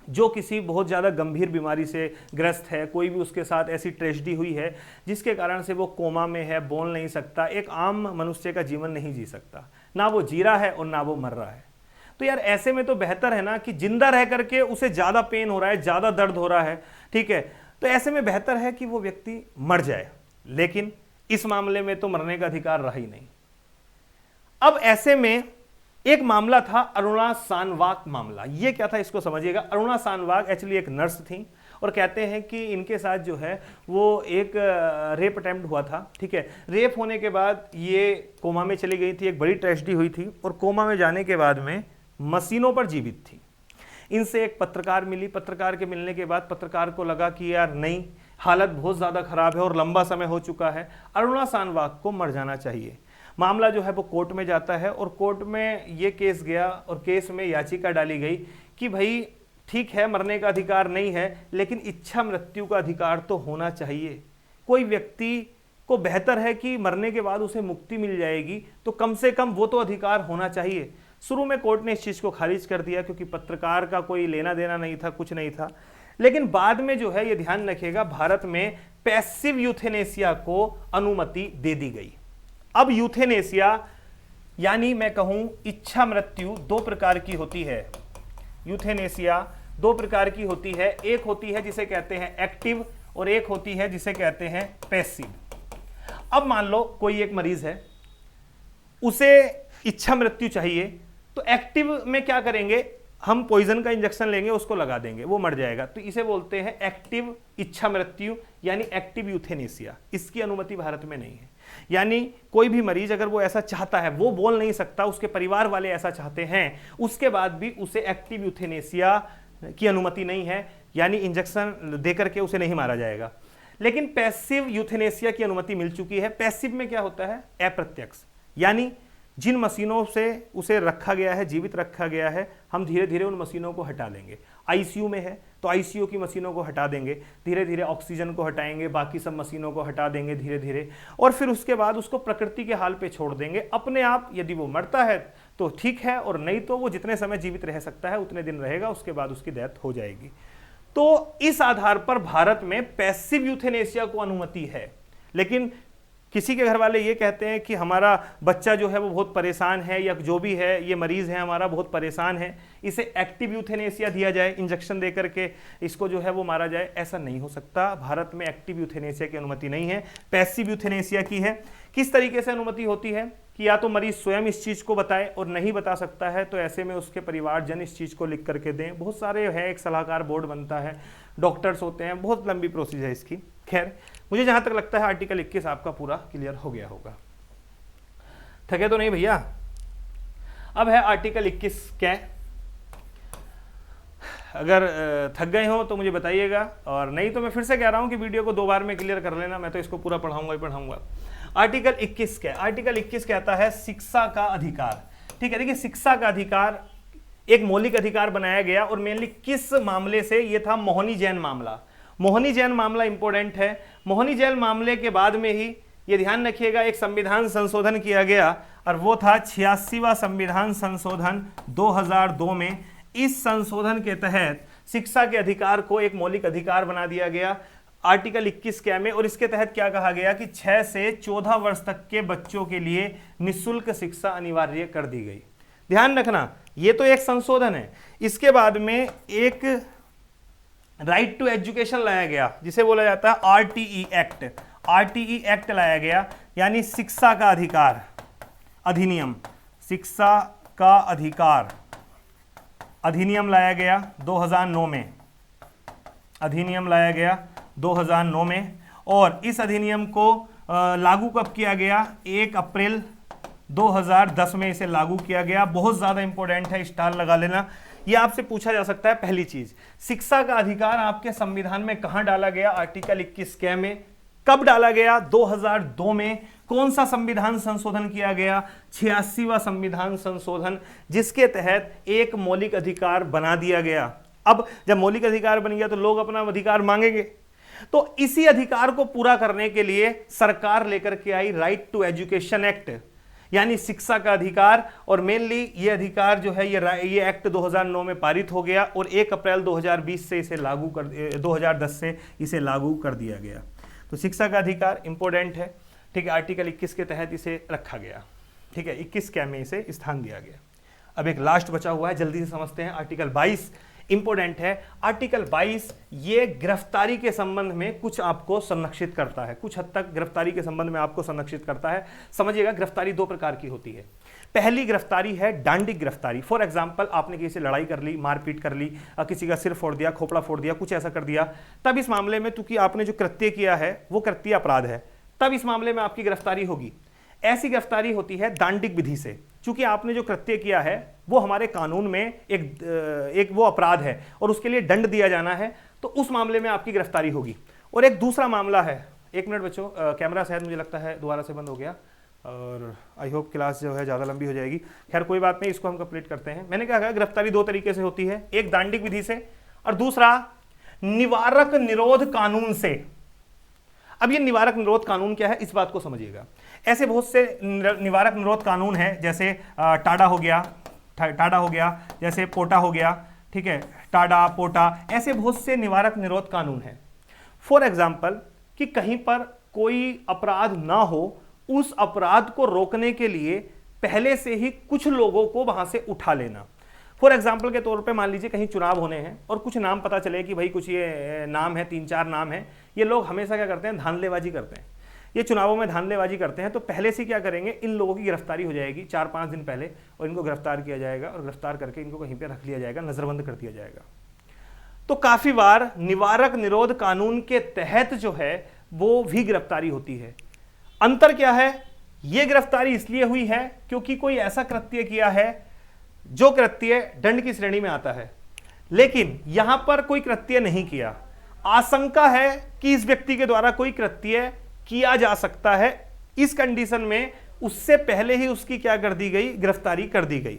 जो किसी बहुत ज़्यादा गंभीर बीमारी से ग्रस्त है, कोई भी उसके साथ ऐसी ट्रेजेडी हुई है जिसके कारण से वो कोमा में है, बोल नहीं सकता, एक आम मनुष्य का जीवन नहीं जी सकता, ना वो जी रहा है और ना वो मर रहा है। तो यार ऐसे में तो बेहतर है ना कि जिंदा रह करके उसे ज़्यादा पेन हो रहा है, ज़्यादा दर्द हो रहा है, ठीक है, तो ऐसे में बेहतर है कि वो व्यक्ति मर जाए। लेकिन इस मामले में तो मरने का अधिकार रहा ही नहीं। अब ऐसे में एक मामला था अरुणा सानवाग मामला। ये क्या था इसको समझिएगा। अरुणा सानवाग एक्चुअली एक नर्स थी, और कहते हैं कि इनके साथ जो है वो एक रेप अटेम्प्ट हुआ था, ठीक है। रेप होने के बाद ये कोमा में चली गई थी, एक बड़ी ट्रेजेडी हुई थी, और कोमा में जाने के बाद में मशीनों पर जीवित थी। इनसे एक पत्रकार मिली, पत्रकार के मिलने के बाद पत्रकार को लगा कि यार नहीं, हालत बहुत ज़्यादा खराब है और लंबा समय हो चुका है, अरुणा सानवाग को मर जाना चाहिए। मामला जो है वो कोर्ट में जाता है, और कोर्ट में ये केस गया, और केस में याचिका डाली गई कि भाई ठीक है, मरने का अधिकार नहीं है, लेकिन इच्छा मृत्यु का अधिकार तो होना चाहिए। कोई व्यक्ति को बेहतर है कि मरने के बाद उसे मुक्ति मिल जाएगी, तो कम से कम वो तो अधिकार होना चाहिए। शुरू में कोर्ट ने इस चीज़ को खारिज कर दिया क्योंकि पत्रकार का कोई लेना देना नहीं था, कुछ नहीं था। लेकिन बाद में जो है, ये ध्यान रखिएगा, भारत में पैसिव यूथेनेसिया को अनुमति दे दी गई। अब यूथेनेसिया यानी मैं कहूं इच्छा मृत्यु 2 प्रकार की होती है। यूथेनेसिया 2 प्रकार की होती है, एक होती है जिसे कहते हैं एक्टिव, और एक होती है जिसे कहते हैं पैसिव। अब मान लो कोई एक मरीज है, उसे इच्छा मृत्यु चाहिए, तो एक्टिव में क्या करेंगे? हम पॉइजन का इंजेक्शन लेंगे, उसको लगा देंगे, वो मर जाएगा, तो इसे बोलते हैं एक्टिव इच्छा मृत्यु, यानी एक्टिव यूथेनेसिया। इसकी अनुमति भारत में नहीं है। यानी कोई भी मरीज अगर वो ऐसा चाहता है, वो बोल नहीं सकता, उसके परिवार वाले ऐसा चाहते हैं, उसके बाद भी उसे एक्टिव यूथेनेसिया की अनुमति नहीं है, यानी इंजेक्शन देकर के उसे नहीं मारा जाएगा। लेकिन पैसिव यूथेनेसिया की अनुमति मिल चुकी है। पैसिव में क्या होता है? अप्रत्यक्ष, यानी जिन मशीनों से उसे रखा गया है, जीवित रखा गया है, हम धीरे धीरे उन मशीनों को हटा देंगे। आईसीयू में है तो आईसीयू की मशीनों को हटा देंगे, धीरे धीरे ऑक्सीजन को हटाएंगे, बाकी सब मशीनों को हटा देंगे धीरे धीरे, और फिर उसके बाद उसको प्रकृति के हाल पे छोड़ देंगे अपने आप। यदि वो मरता है तो ठीक है, और नहीं तो वो जितने समय जीवित रह सकता है उतने दिन रहेगा, उसके बाद उसकी डेथ हो जाएगी। तो इस आधार पर भारत में पैसिव यूथेनेसिया को अनुमति है। लेकिन किसी के घर वाले ये कहते हैं कि हमारा बच्चा जो है वो बहुत परेशान है, या जो भी है ये मरीज है हमारा बहुत परेशान है, इसे एक्टिव यूथेनेसिया दिया जाए, इंजेक्शन दे करके इसको जो है वो मारा जाए। ऐसा नहीं हो सकता। भारत में एक्टिव यूथेनेसिया की अनुमति नहीं है, पैसिव यूथेनेसिया की है। किस तरीके से अनुमति होती है कि या तो मरीज स्वयं इस चीज़ को बताए, और नहीं बता सकता है तो ऐसे में उसके परिवारजन इस चीज़ को लिख करके दें। बहुत सारे है, एक सलाहकार बोर्ड बनता है, डॉक्टर्स होते हैं, बहुत लंबी प्रोसेस है इसकी। खैर, मुझे जहां तक लगता है आर्टिकल 21 आपका पूरा क्लियर हो गया होगा। थके तो नहीं भैया? अब है आर्टिकल 21 क्या? अगर थक गए हो तो मुझे बताइएगा, और नहीं तो मैं फिर से कह रहा हूं कि वीडियो को 2 बार में क्लियर कर लेना, मैं तो इसको पूरा पढ़ाऊंगा ही पढ़ाऊंगा। आर्टिकल 21 क्या? आर्टिकल 21 कहता है शिक्षा का अधिकार। ठीक है, देखिए शिक्षा का अधिकार एक मौलिक अधिकार बनाया गया, और मेनली किस मामले से? ये था मोहनी जैन मामला। मोहनी जैन मामला इंपॉर्टेंट है। मोहनी जैन मामले के बाद में ही, ये ध्यान रखिएगा, एक संविधान संशोधन किया गया, और वो था 86वां संविधान संशोधन 2002 में। इस संशोधन के तहत शिक्षा के अधिकार को एक मौलिक अधिकार बना दिया गया आर्टिकल 21 क्या में। और इसके तहत क्या कहा गया कि 6 से 14 वर्ष तक के बच्चों के लिए निःशुल्क शिक्षा अनिवार्य कर दी गई। ध्यान रखना, ये तो एक संशोधन है। इसके बाद में एक राइट टू एजुकेशन लाया गया, जिसे बोला जाता है आरटीई एक्ट। आरटीई एक्ट लाया गया, यानी शिक्षा का अधिकार अधिनियम, शिक्षा का अधिकार अधिनियम लाया गया 2009 में। अधिनियम लाया गया 2009 में, और इस अधिनियम को लागू कब किया गया? 1 अप्रैल 2010 में इसे लागू किया गया। बहुत ज्यादा इंपॉर्टेंट है, स्टार लगा लेना। यह आपसे पूछा जा सकता है। पहली चीज, शिक्षा का अधिकार आपके संविधान में कहां डाला गया? आर्टिकल 21 क्या में। कब डाला गया? 2002 में। कौन सा संविधान संशोधन किया गया? 86वां संविधान संशोधन, जिसके तहत एक मौलिक अधिकार बना दिया गया। अब जब मौलिक अधिकार बन गया तो लोग अपना अधिकार मांगेंगे, तो इसी अधिकार को पूरा करने के लिए सरकार लेकर के आई राइट टू एजुकेशन एक्ट, यानी शिक्षा का अधिकार। और मेनली ये अधिकार जो है ये एक्ट 2009 में पारित हो गया, और 1 अप्रैल 2020 से इसे लागू कर 2010 से इसे लागू कर दिया गया। तो शिक्षा का अधिकार इंपॉर्टेंट है। ठीक है, आर्टिकल 21 के तहत इसे रखा गया। ठीक है, 21 क्या में इसे स्थान दिया गया। अब एक लास्ट बचा हुआ है, जल्दी से समझते हैं। आर्टिकल 22 इंपॉर्टेंट है। आर्टिकल 22 ये गिरफ्तारी के संबंध में कुछ आपको संरक्षित करता है, कुछ हद तक गिरफ्तारी के संबंध में आपको संरक्षित करता है। समझिएगा, गिरफ्तारी 2 प्रकार की होती है। पहली गिरफ्तारी है डांडिक गिरफ्तारी। फॉर एग्जांपल, आपने किसी से लड़ाई कर ली, मारपीट कर ली, किसी का सिर फोड़ दिया, खोपड़ा फोड़ दिया, कुछ ऐसा कर दिया, तब इस मामले में चूंकि आपने जो कृत्य किया है वो कृत्य अपराध है, तब इस मामले में आपकी गिरफ्तारी होगी। ऐसी गिरफ्तारी होती है दांडिक विधि से। चूंकि आपने जो कृत्य किया है वो हमारे कानून में एक वो अपराध है और उसके लिए दंड दिया जाना है, तो उस मामले में आपकी गिरफ्तारी होगी। और एक दूसरा मामला है, 1 मिनट बच्चों, कैमरा शायद मुझे लगता है दोबारा से बंद हो गया, और आई होप क्लास जो है ज़्यादा लंबी हो जाएगी। खैर कोई बात नहीं, इसको हम कंप्लीट करते हैं। मैंने कहा गिरफ्तारी 2 तरीके से होती है, एक दांडिक विधि से और दूसरा निवारक निरोध कानून से। अब ये निवारक निरोध कानून क्या है, इस बात को समझिएगा। ऐसे बहुत से निवारक निरोध कानून है, जैसे टाडा हो गया, जैसे पोटा हो गया। ठीक है, टाडा, पोटा, ऐसे बहुत से निवारक निरोध कानून हैं। फॉर एग्जाम्पल, कि कहीं पर कोई अपराध ना हो, उस अपराध को रोकने के लिए पहले से ही कुछ लोगों को वहां से उठा लेना। फॉर एग्जाम्पल के तौर पे मान लीजिए कहीं चुनाव होने हैं और कुछ नाम पता चले कि भाई कुछ ये नाम है, 3-4 नाम है। ये लोग हमेशा क्या करते हैं, धांधलेबाजी करते हैं। ये चुनावों में धांधलेबाजी करते हैं, तो पहले से क्या करेंगे, इन लोगों की गिरफ्तारी हो जाएगी 4-5 दिन पहले, और इनको गिरफ्तार किया जाएगा और गिरफ्तार करके इनको कहीं पर रख लिया जाएगा, नजरबंद कर दिया जाएगा। तो काफी बार निवारक निरोध कानून के तहत जो है वो भी गिरफ्तारी होती है। अंतर क्या है, यह गिरफ्तारी इसलिए हुई है क्योंकि कोई ऐसा कृत्य किया है जो कृत्य दंड की श्रेणी में आता है। लेकिन यहां पर कोई कृत्य नहीं किया, आशंका है कि इस व्यक्ति के द्वारा कोई कृत्य किया जा सकता है, इस कंडीशन में उससे पहले ही उसकी क्या कर दी गई, गिरफ्तारी कर दी गई।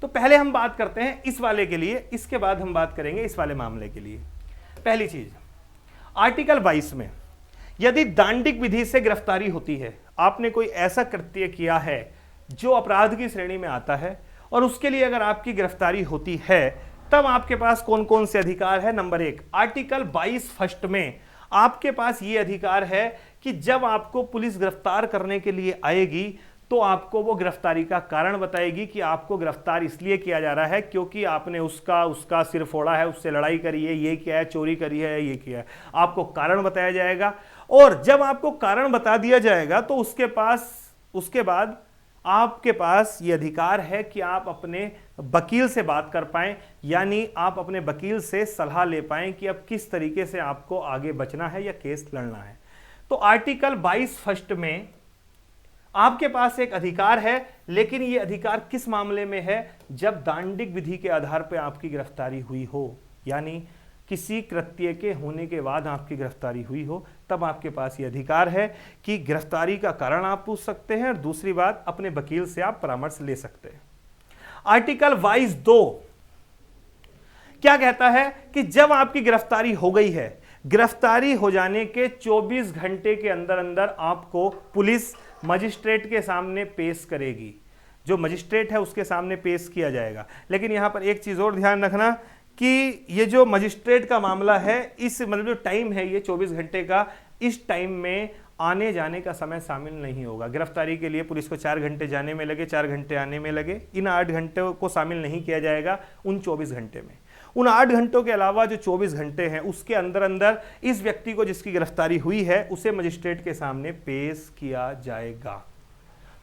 तो पहले हम बात करते हैं इस वाले के लिए, इसके बाद हम बात करेंगे इस वाले मामले के लिए। पहली चीज, आर्टिकल 22 में यदि दांडिक विधि से गिरफ्तारी होती है, आपने कोई ऐसा कृत्य किया है जो अपराध की श्रेणी में आता है और उसके लिए अगर आपकी गिरफ्तारी होती है, तब आपके पास कौन कौन से अधिकार है। नंबर 1, आर्टिकल 22 फर्स्ट में आपके पास यह अधिकार है कि जब आपको पुलिस गिरफ्तार करने के लिए आएगी तो आपको वो गिरफ्तारी का कारण बताएगी कि आपको गिरफ्तार इसलिए किया जा रहा है क्योंकि आपने उसका सिर फोड़ा है, उससे लड़ाई करी है, ये किया है, चोरी करी है, ये किया है, आपको कारण बताया जाएगा। और जब आपको कारण बता दिया जाएगा तो उसके बाद आपके पास ये अधिकार है कि आप अपने वकील से बात कर पाएं, यानी आप अपने वकील से सलाह ले पाएं कि अब किस तरीके से आपको आगे बचना है या केस लड़ना है। तो आर्टिकल 22 फर्स्ट में आपके पास एक अधिकार है, लेकिन यह अधिकार किस मामले में है, जब दांडिक विधि के आधार पर आपकी गिरफ्तारी हुई हो, यानी किसी कृत्य के होने के बाद आपकी गिरफ्तारी हुई हो, तब आपके पास ये अधिकार है कि गिरफ्तारी का कारण आप पूछ सकते हैं और दूसरी बात, अपने वकील से आप परामर्श ले सकते हैं। आर्टिकल 22(2) क्या कहता है कि जब आपकी गिरफ्तारी हो गई है, गिरफ्तारी हो जाने के 24 घंटे के अंदर अंदर आपको पुलिस मजिस्ट्रेट के सामने पेश करेगी, जो मजिस्ट्रेट है उसके सामने पेश किया जाएगा। लेकिन यहां पर एक चीज और ध्यान रखना कि ये जो मजिस्ट्रेट का मामला है, इस मतलब जो टाइम है ये 24 घंटे का, इस टाइम में आने जाने का समय शामिल नहीं होगा। गिरफ्तारी के लिए पुलिस को 4 घंटे जाने में लगे, 4 घंटे आने में लगे, इन 8 घंटों को शामिल नहीं किया जाएगा उन 24 घंटे में। उन 8 घंटों के अलावा जो 24 घंटे हैं उसके अंदर अंदर इस व्यक्ति को जिसकी गिरफ्तारी हुई है उसे मजिस्ट्रेट के सामने पेश किया जाएगा।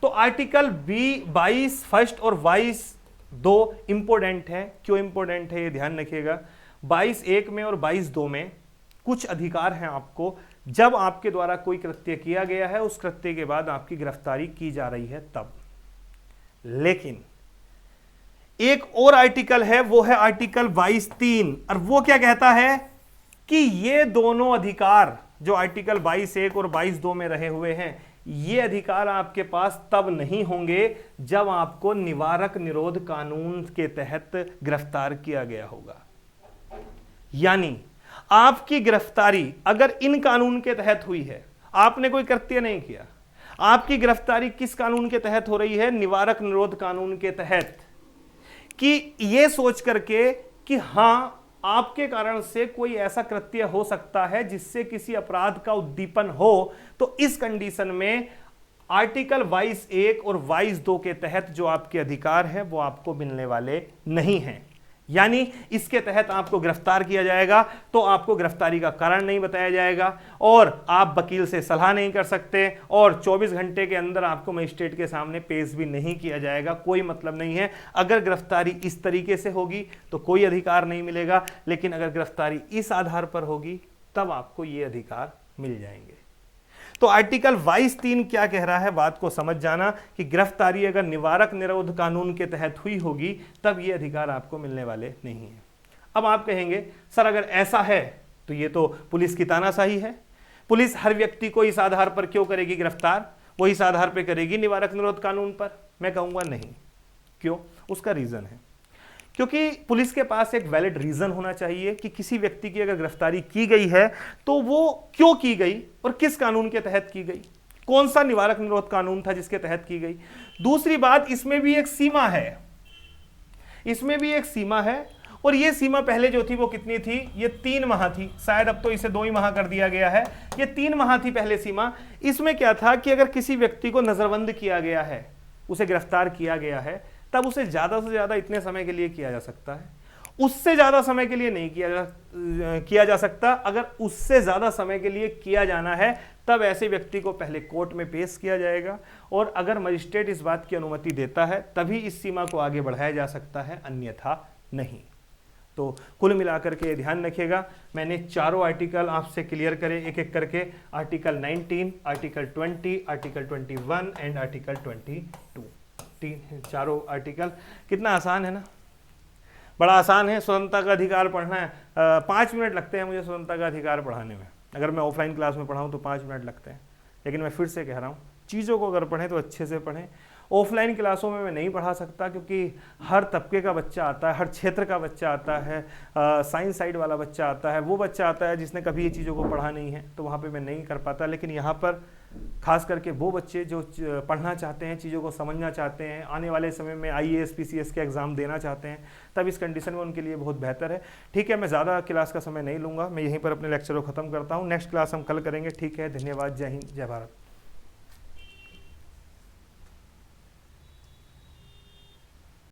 तो आर्टिकल 22 फर्स्ट और 22(2) इंपोर्टेंट है। क्यों इंपोर्टेंट है ये ध्यान रखिएगा। 22(1) में और 22(2) में कुछ अधिकार हैं आपको, जब आपके द्वारा कोई कृत्य किया गया है, उस कृत्य के बाद आपकी गिरफ्तारी की जा रही है तब। लेकिन एक और आर्टिकल है, वो है आर्टिकल 22(3), और वो क्या कहता है कि ये दोनों अधिकार जो आर्टिकल 22(1) और 22(2) में रहे हुए हैं, ये अधिकार आपके पास तब नहीं होंगे जब आपको निवारक निरोध कानून के तहत गिरफ्तार किया गया होगा। यानी आपकी गिरफ्तारी अगर इन कानून के तहत हुई है, आपने कोई कृत्य नहीं किया, आपकी गिरफ्तारी किस कानून के तहत हो रही है, निवारक निरोध कानून के तहत, कि यह सोच करके कि हां आपके कारण से कोई ऐसा कृत्य हो सकता है जिससे किसी अपराध का उद्दीपन हो, तो इस कंडीशन में आर्टिकल 22(1) और 22(2) के तहत जो आपके अधिकार हैं वो आपको मिलने वाले नहीं हैं। यानी इसके तहत आपको गिरफ्तार किया जाएगा तो आपको गिरफ्तारी का कारण नहीं बताया जाएगा और आप वकील से सलाह नहीं कर सकते और 24 घंटे के अंदर आपको मजिस्ट्रेट के सामने पेश भी नहीं किया जाएगा। कोई मतलब नहीं है। अगर गिरफ्तारी इस तरीके से होगी तो कोई अधिकार नहीं मिलेगा, लेकिन अगर गिरफ्तारी इस आधार पर होगी तब आपको ये अधिकार मिल जाएंगे। तो आर्टिकल 22(3) क्या कह रहा है, बात को समझ जाना कि गिरफ्तारी अगर निवारक निरोध कानून के तहत हुई होगी तब ये अधिकार आपको मिलने वाले नहीं है। अब आप कहेंगे सर अगर ऐसा है तो ये तो पुलिस की तानाशाही है, पुलिस हर व्यक्ति को इस आधार पर क्यों करेगी गिरफ्तार, वो इस आधार पर करेगी निवारक निरोध कानून पर। मैं कहूंगा नहीं। क्यों? उसका रीजन है क्योंकि पुलिस के पास एक वैलिड रीजन होना चाहिए कि किसी व्यक्ति की अगर गिरफ्तारी की गई है तो वो क्यों की गई और किस कानून के तहत की गई, कौन सा निवारक निरोध कानून था जिसके तहत की गई। दूसरी बात, इसमें भी एक सीमा है, इसमें भी एक सीमा है और ये सीमा पहले जो थी वो कितनी थी, ये 3 माह थी, शायद अब तो इसे 2 ही माह कर दिया गया है। ये 3 माह थी पहले सीमा। इसमें क्या था कि अगर किसी व्यक्ति को नजरबंद किया गया है, उसे गिरफ्तार किया गया है, तब उसे ज्यादा से ज्यादा इतने समय के लिए किया जा सकता है, उससे ज्यादा समय के लिए नहीं किया जा सकता। अगर उससे ज्यादा समय के लिए किया जाना है तब ऐसे व्यक्ति को पहले कोर्ट में पेश किया जाएगा और अगर मजिस्ट्रेट इस बात की अनुमति देता है तभी इस सीमा को आगे बढ़ाया जा सकता है, अन्यथा नहीं। तो कुल मिलाकर के ध्यान रखिएगा, मैंने चारों आर्टिकल आपसे क्लियर करे एक एक करके, article 19, article 20, article 21 and article 22। चारों आर्टिकल कितना आसान है ना। बड़ा आसान है, स्वतंत्रता का अधिकार पढ़ना है, 5 मिनट लगते हैं मुझे स्वतंत्रता का अधिकार पढ़ाने में। अगर मैं ऑफलाइन क्लास में पढ़ाऊँ तो 5 मिनट लगते हैं। लेकिन मैं फिर से कह रहा हूँ, चीज़ों को अगर पढ़ें तो अच्छे से पढ़ें। ऑफलाइन क्लासों में मैं नहीं पढ़ा सकता, क्योंकि हर तबके का बच्चा आता है, हर क्षेत्र का बच्चा आता है, साइंस साइड वाला बच्चा आता है, वो बच्चा आता है जिसने कभी ये चीज़ों को पढ़ा नहीं है, तो वहाँ पे मैं नहीं कर पाता। लेकिन यहाँ पर खास करके वो बच्चे जो पढ़ना चाहते हैं, चीज़ों को समझना चाहते हैं, आने वाले समय में IAS PCS के एग्ज़ाम देना चाहते हैं, तब इस कंडीशन में उनके लिए बहुत बेहतर है। ठीक है, मैं ज़्यादा क्लास का समय नहीं लूँगा, मैं यहीं पर अपने लेक्चर को ख़त्म करता हूँ। नेक्स्ट क्लास हम कल करेंगे। ठीक है, धन्यवाद, जय हिंद, जय भारत।